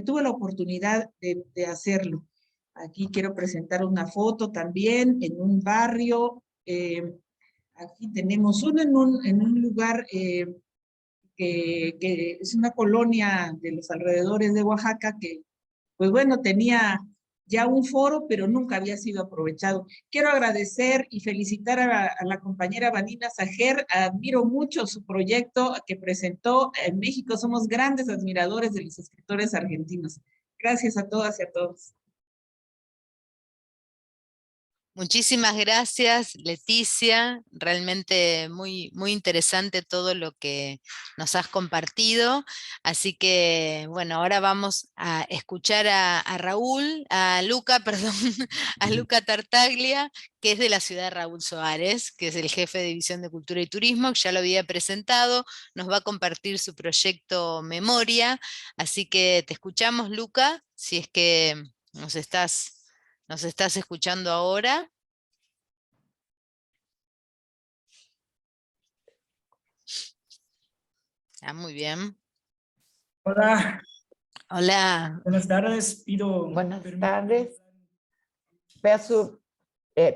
Tuve la oportunidad de hacerlo. Aquí quiero presentar una foto también en un barrio. Aquí tenemos uno en un lugar que es una colonia de los alrededores de Oaxaca, que pues bueno, tenía ya un foro, pero nunca había sido aprovechado. Quiero agradecer y felicitar a la compañera Vanina Sajer. Admiro mucho su proyecto que presentó en México. Somos grandes admiradores de los escritores argentinos. Gracias a todas y a todos. Muchísimas gracias, Leticia. Realmente muy interesante todo lo que nos has compartido. Así que, bueno, ahora vamos a escuchar a Raúl, a Luca, perdón, a Luca Tartaglia, que es de la ciudad de Raúl Soares, que es el jefe de División de Cultura y Turismo, que ya lo había presentado. Nos va a compartir su proyecto Memoria. Así que te escuchamos, Luca, si es que nos estás escuchando ahora. Ah, muy bien. Hola, Hola. buenas tardes. Buenas tardes.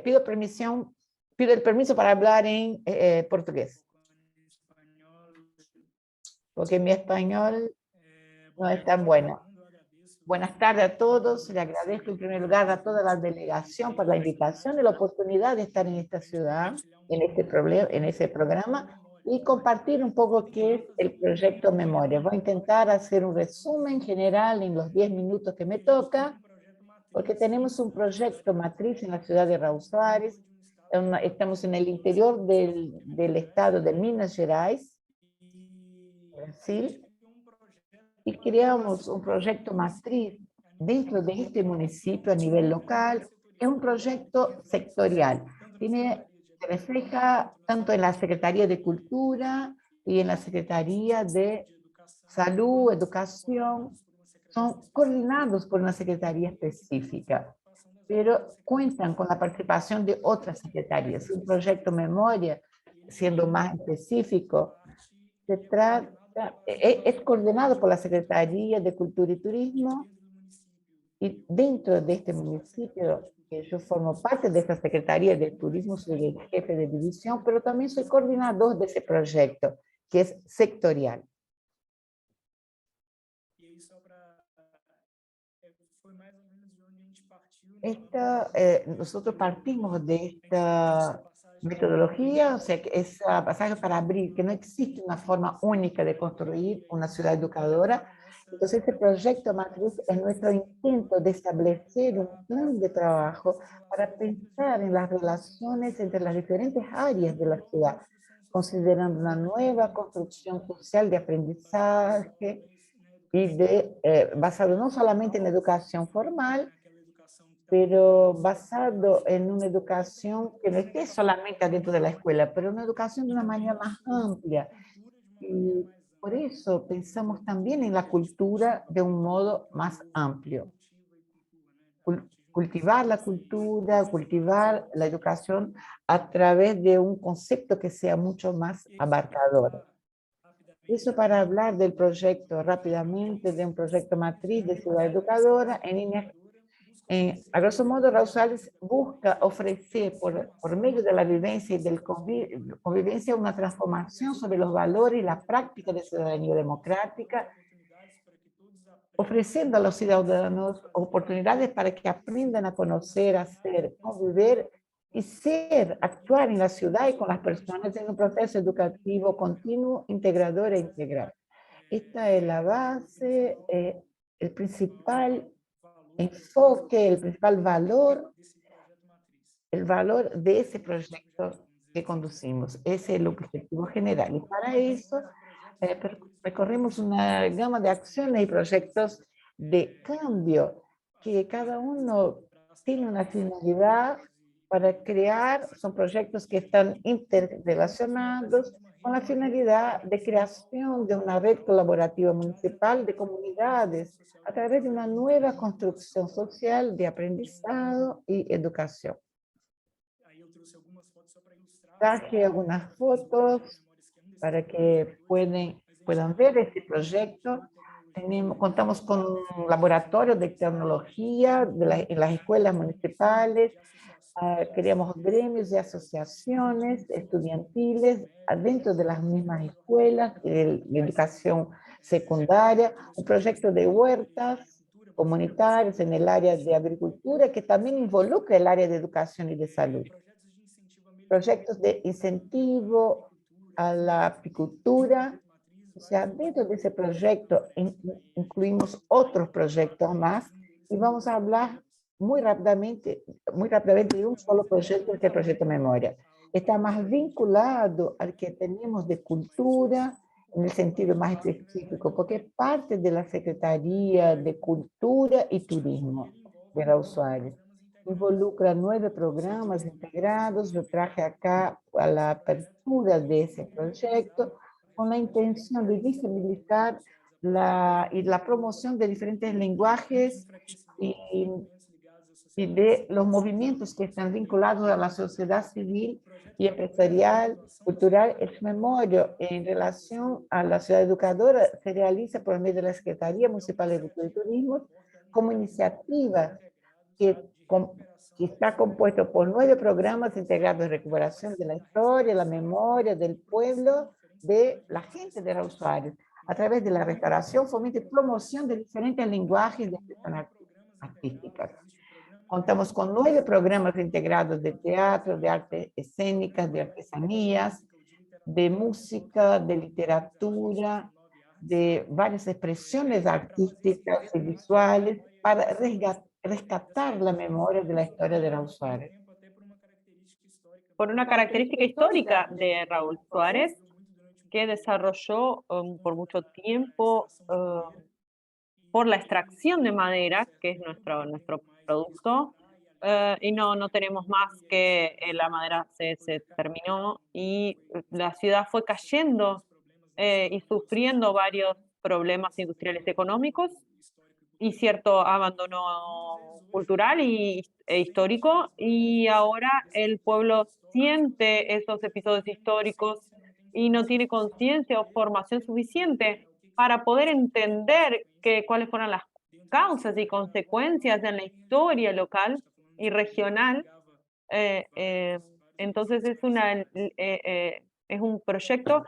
Pido permisión, pido el permiso para hablar en portugués, porque mi español no es tan bueno. Buenas tardes a todos. Le agradezco en primer lugar a toda la delegación por la invitación y la oportunidad de estar en esta ciudad, en ese programa, y compartir un poco qué es el proyecto Memoria. Voy a intentar hacer un resumen general en los 10 minutos que me toca, porque tenemos un proyecto matriz en la ciudad de Raúl Soares. Estamos en el interior del estado de Minas Gerais, Brasil, y creamos un proyecto matriz dentro de este municipio a nivel local. Es un proyecto sectorial. Se refleja tanto en la Secretaría de Cultura y en la Secretaría de Salud, Educación. Son coordinados por una secretaría específica, pero cuentan con la participación de otras secretarías. Un proyecto Memoria, siendo más específico, se trata, es coordinado por la Secretaría de Cultura y Turismo, y dentro de este municipio, que yo formo parte de esta Secretaría de Turismo, soy el jefe de división, pero también soy coordinador de ese proyecto, que es sectorial. Nosotros partimos de esta metodología, o sea, que esa pasaje para abrir, que no existe una forma única de construir una ciudad educadora. Entonces, este proyecto matriz es nuestro intento de establecer un plan de trabajo para pensar en las relaciones entre las diferentes áreas de la ciudad, considerando una nueva construcción social de aprendizaje y basado no solamente en la educación formal, pero basado en una educación que no esté solamente dentro de la escuela, pero una educación de una manera más amplia. Y por eso pensamos también en la cultura de un modo más amplio. Cultivar la cultura, cultivar la educación a través de un concepto que sea mucho más abarcador. Eso para hablar del proyecto rápidamente, de un proyecto matriz de ciudad educadora. A grosso modo, Raúl Soares busca ofrecer, por medio de la vivencia y de la convivencia, una transformación sobre los valores y la práctica de ciudadanía democrática, ofreciendo a los ciudadanos oportunidades para que aprendan a conocer, a ser, convivir y actuar en la ciudad y con las personas en un proceso educativo continuo, integrador e integral. Esta es la base, el principal enfoque, el principal valor, el valor de ese proyecto que conducimos. Ese es el objetivo general. Y para eso recorrimos una gama de acciones y proyectos de cambio que cada uno tiene una finalidad para crear. Son proyectos que están interrelacionados con la finalidad de creación de una red colaborativa municipal de comunidades a través de una nueva construcción social de aprendizado y educación. Traje algunas fotos para que puedan ver este proyecto. Contamos con un laboratorio de tecnología en las escuelas municipales. Queríamos gremios y asociaciones estudiantiles dentro de las mismas escuelas de educación secundaria, un proyecto de huertas comunitarias en el área de agricultura que también involucra el área de educación y de salud. Proyectos de incentivo a la apicultura. O sea, dentro de ese proyecto incluimos otros proyectos más y vamos a hablar muy rápidamente de un solo proyecto, que es el proyecto Memoria. Está más vinculado al que tenemos de cultura, en el sentido más específico, porque es parte de la Secretaría de Cultura y Turismo de Raul Suárez. Involucra 9 programas integrados. Yo traje acá a la apertura de ese proyecto con la intención de visibilizar la promoción de diferentes lenguajes y de los movimientos que están vinculados a la sociedad civil y empresarial, cultural. El memorio en relación a la ciudad educadora se realiza por medio de la Secretaría Municipal de Cultura y Turismo como iniciativa que está compuesto por 9 programas integrados de recuperación de la historia, la memoria del pueblo, de la gente de Raul Suárez, a través de la restauración, fomento y promoción de diferentes lenguajes de expresión artísticas. Contamos con 9 programas integrados de teatro, de artes escénicas, de artesanías, de música, de literatura, de varias expresiones artísticas y visuales para rescatar la memoria de la historia de Raúl Suárez. Por una característica histórica de Raúl Suárez, que desarrolló por mucho tiempo por la extracción de madera, que es nuestro producto, y no tenemos más, que la madera se terminó y la ciudad fue cayendo y sufriendo varios problemas industriales económicos y cierto abandono cultural e histórico, y ahora el pueblo siente esos episodios históricos y no tiene conciencia o formación suficiente para poder entender cuáles fueron las causas y consecuencias en la historia local y regional. Entonces es un proyecto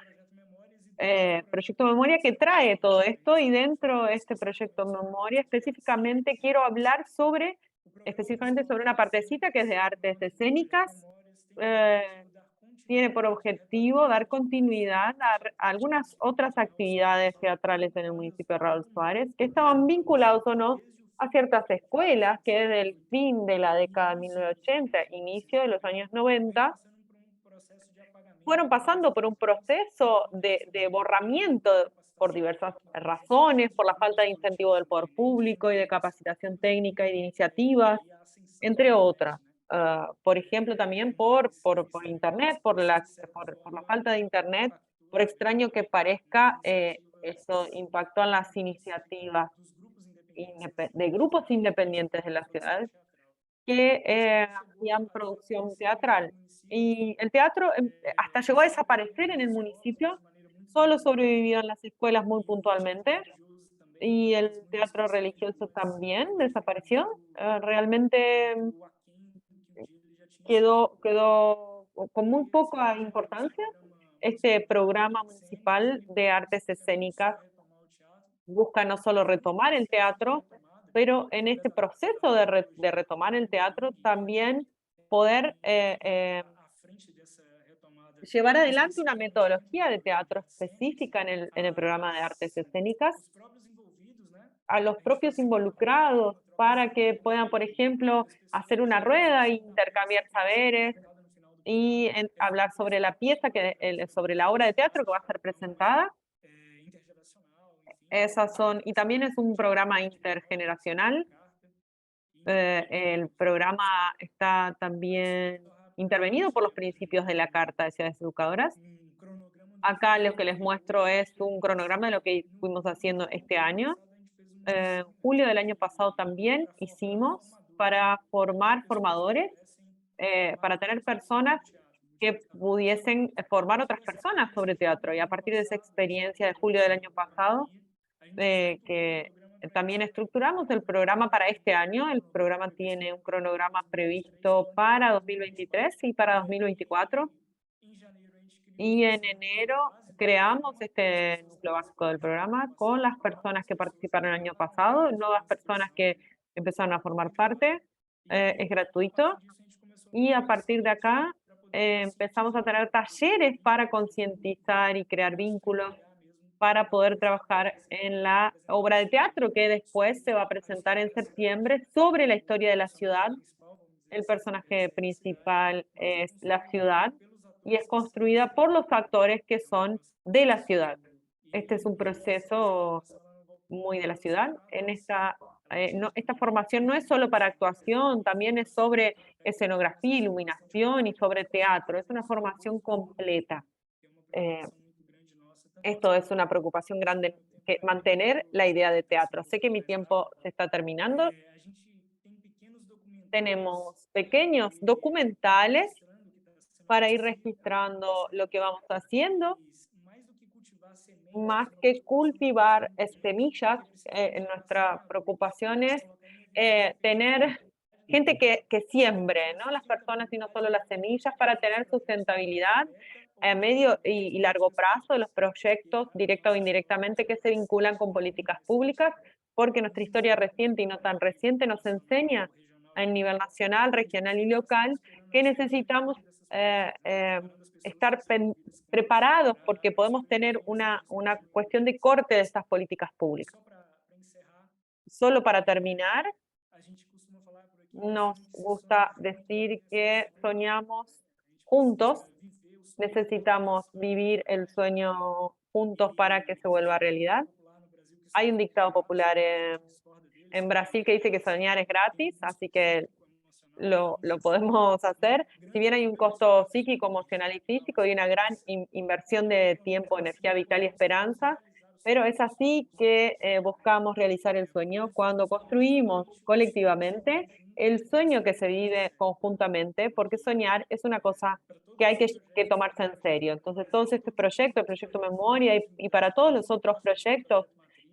Memoria que trae todo esto, y dentro de este proyecto Memoria específicamente quiero hablar específicamente sobre una partecita que es de artes escénicas. Tiene por objetivo dar continuidad a algunas otras actividades teatrales en el municipio de Raúl Suárez, que estaban vinculados o no a ciertas escuelas que desde el fin de la década de 1980, inicio de los años 90, fueron pasando por un proceso de borramiento por diversas razones, por la falta de incentivo del poder público y de capacitación técnica y de iniciativas, entre otras. Por ejemplo, también por Internet, por la falta de Internet, por extraño que parezca, eso impactó en las iniciativas de grupos independientes de las ciudades que hacían producción teatral. Y el teatro hasta llegó a desaparecer en el municipio, solo sobrevivió en las escuelas muy puntualmente, y el teatro religioso también desapareció. Realmente quedó con muy poca importancia. Este programa municipal de artes escénicas busca no solo retomar el teatro, pero en este proceso de retomar el teatro también poder llevar adelante una metodología de teatro específica en el programa de artes escénicas a los propios involucrados, para que puedan, por ejemplo, hacer una rueda e intercambiar saberes y hablar sobre la pieza, sobre la obra de teatro que va a ser presentada. Y también es un programa intergeneracional. El programa está también intervenido por los principios de la Carta de Ciudades Educadoras. Acá lo que les muestro es un cronograma de lo que fuimos haciendo este año. En julio del año pasado también hicimos para formar formadores, para tener personas que pudiesen formar otras personas sobre teatro. Y a partir de esa experiencia de julio del año pasado, que también estructuramos el programa para este año. El programa tiene un cronograma previsto para 2023 y para 2024. Y en enero creamos este núcleo básico del programa con las personas que participaron el año pasado, nuevas personas que empezaron a formar parte. Es gratuito. Y a partir de acá empezamos a tener talleres para concientizar y crear vínculos para poder trabajar en la obra de teatro que después se va a presentar en septiembre sobre la historia de la ciudad. El personaje principal es la ciudad y es construida por los actores que son de la ciudad. Este es un proceso muy de la ciudad. Esta formación no es solo para actuación, también es sobre escenografía, iluminación y sobre teatro. Es una formación completa. Esto es una preocupación grande, que mantener la idea de teatro. Sé que mi tiempo se está terminando. Tenemos pequeños documentales para ir registrando lo que vamos haciendo, más que cultivar semillas. Nuestra preocupación es tener gente que siembre, ¿no? Las personas y no solo las semillas, para tener sustentabilidad a medio y largo plazo de los proyectos, directa o indirectamente, que se vinculan con políticas públicas, porque nuestra historia reciente y no tan reciente nos enseña a nivel nacional, regional y local que necesitamos estar preparados, porque podemos tener una cuestión de corte de estas políticas públicas. Solo para terminar, nos gusta decir que soñamos juntos, necesitamos vivir el sueño juntos para que se vuelva realidad. Hay un dictado popular en Brasil que dice que soñar es gratis, así que lo podemos hacer. Si bien hay un costo psíquico, emocional y físico y una gran inversión de tiempo, energía vital y esperanza, pero es así que buscamos realizar el sueño cuando construimos colectivamente el sueño que se vive conjuntamente, porque soñar es una cosa que hay que tomarse en serio. Entonces, todos estos proyectos, el proyecto Memoria y para todos los otros proyectos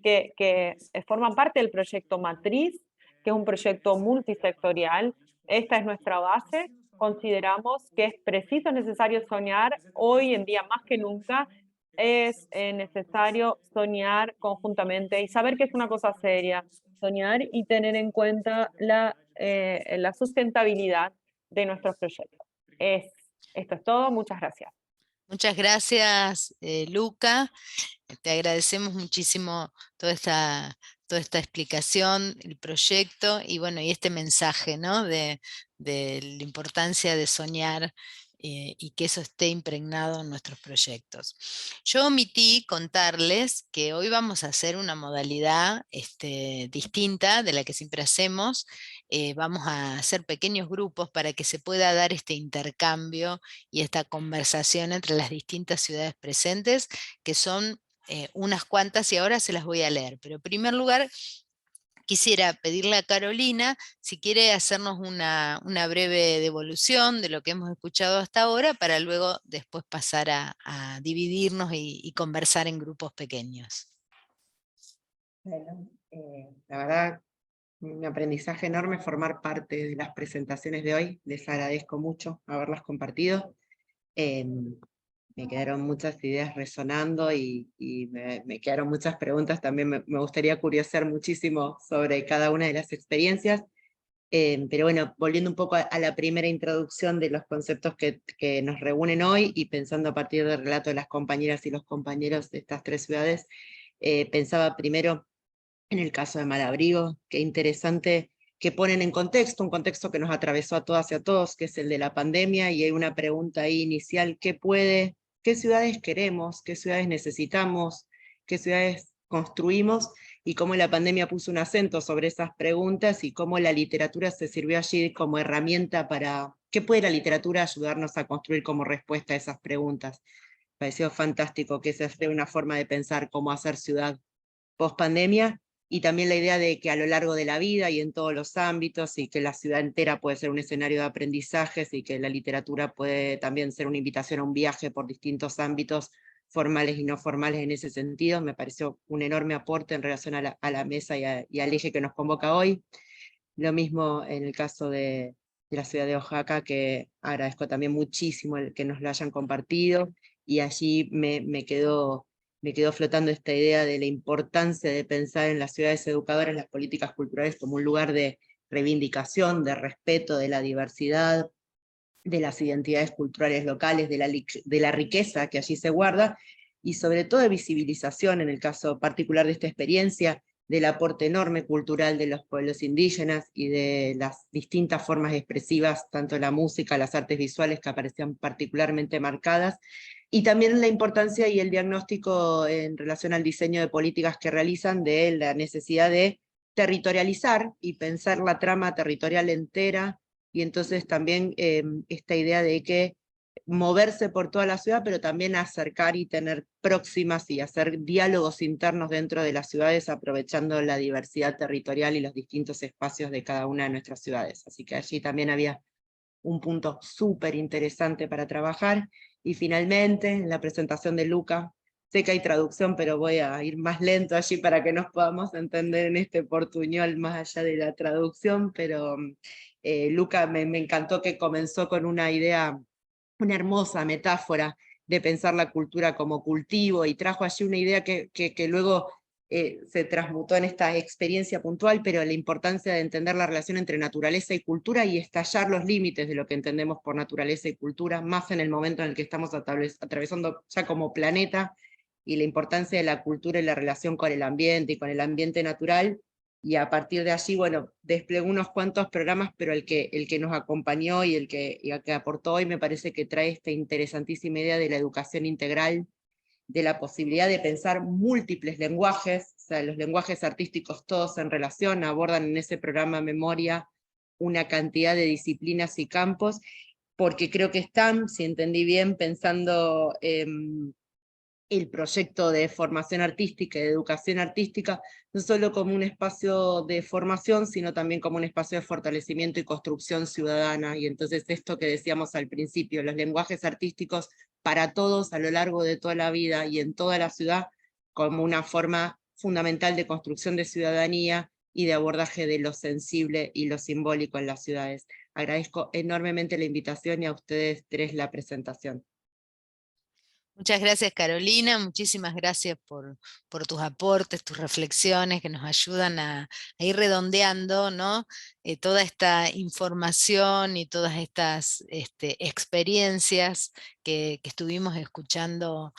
que forman parte del proyecto Matriz, que es un proyecto multisectorial, esta es nuestra base. Consideramos que es preciso, necesario soñar. Hoy en día más que nunca es necesario soñar conjuntamente y saber que es una cosa seria, soñar y tener en cuenta la sustentabilidad de nuestros proyectos. Esto es todo, muchas gracias. Muchas gracias, Luca. Te agradecemos muchísimo toda esta explicación, el proyecto y bueno, y este mensaje, ¿no? de la importancia de soñar y que eso esté impregnado en nuestros proyectos. Yo omití contarles que hoy vamos a hacer una modalidad distinta de la que siempre hacemos. Vamos a hacer pequeños grupos para que se pueda dar este intercambio y esta conversación entre las distintas ciudades presentes, que son unas cuantas y ahora se las voy a leer. Pero en primer lugar, quisiera pedirle a Carolina si quiere hacernos una breve devolución de lo que hemos escuchado hasta ahora para luego después pasar a dividirnos y conversar en grupos pequeños. Bueno, la verdad, un aprendizaje enorme formar parte de las presentaciones de hoy. Les agradezco mucho haberlas compartido. Me quedaron muchas ideas resonando y me quedaron muchas preguntas. También me gustaría curiosear muchísimo sobre cada una de las experiencias. Pero bueno, volviendo un poco a la primera introducción de los conceptos que nos reúnen hoy y pensando a partir del relato de las compañeras y los compañeros de estas tres ciudades, pensaba primero en el caso de Malabrigo, qué interesante que ponen en contexto, un contexto que nos atravesó a todas y a todos, que es el de la pandemia, y hay una pregunta ahí inicial: ¿qué ciudades queremos? ¿Qué ciudades necesitamos? ¿Qué ciudades construimos? Y cómo la pandemia puso un acento sobre esas preguntas y cómo la literatura se sirvió allí como herramienta para... ¿Qué puede la literatura ayudarnos a construir como respuesta a esas preguntas? Me pareció fantástico que esa sea una forma de pensar cómo hacer ciudad post-pandemia, y también la idea de que a lo largo de la vida y en todos los ámbitos, y que la ciudad entera puede ser un escenario de aprendizajes, y que la literatura puede también ser una invitación a un viaje por distintos ámbitos formales y no formales en ese sentido. Me pareció un enorme aporte en relación a la mesa y al eje que nos convoca hoy. Lo mismo en el caso de la ciudad de Oaxaca, que agradezco también muchísimo el que nos lo hayan compartido, y allí me quedó flotando esta idea de la importancia de pensar en las ciudades educadoras, las políticas culturales, como un lugar de reivindicación, de respeto de la diversidad, de las identidades culturales locales, de la riqueza que allí se guarda, y sobre todo de visibilización, en el caso particular de esta experiencia, del aporte enorme cultural de los pueblos indígenas y de las distintas formas expresivas, tanto la música, las artes visuales que aparecían particularmente marcadas, y también la importancia y el diagnóstico en relación al diseño de políticas que realizan de la necesidad de territorializar y pensar la trama territorial entera, y entonces también esta idea de que moverse por toda la ciudad, pero también acercar y tener próximas y hacer diálogos internos dentro de las ciudades, aprovechando la diversidad territorial y los distintos espacios de cada una de nuestras ciudades. Así que allí también había un punto súper interesante para trabajar. Y finalmente, en la presentación de Luca, sé que hay traducción, pero voy a ir más lento allí para que nos podamos entender en este portuñol más allá de la traducción, pero Luca me encantó que comenzó con una idea, una hermosa metáfora de pensar la cultura como cultivo, y trajo allí una idea que luego se transmutó en esta experiencia puntual, pero la importancia de entender la relación entre naturaleza y cultura y estallar los límites de lo que entendemos por naturaleza y cultura, más en el momento en el que estamos atravesando ya como planeta, y la importancia de la cultura y la relación con el ambiente y con el ambiente natural. Y a partir de allí, bueno, desplegó unos cuantos programas, pero el que nos acompañó y el que aportó hoy me parece que trae esta interesantísima idea de la educación integral, de la posibilidad de pensar múltiples lenguajes, o sea, los lenguajes artísticos todos en relación, abordan en ese programa Memoria una cantidad de disciplinas y campos, porque creo que están, si entendí bien, pensando el proyecto de formación artística y de educación artística, no solo como un espacio de formación, sino también como un espacio de fortalecimiento y construcción ciudadana. Y entonces esto que decíamos al principio, los lenguajes artísticos para todos a lo largo de toda la vida y en toda la ciudad, como una forma fundamental de construcción de ciudadanía y de abordaje de lo sensible y lo simbólico en las ciudades. Agradezco enormemente la invitación y a ustedes tres la presentación. Muchas gracias, Carolina, muchísimas gracias por tus aportes, tus reflexiones que nos ayudan a ir redondeando, ¿no? Toda esta información y todas estas experiencias que estuvimos escuchando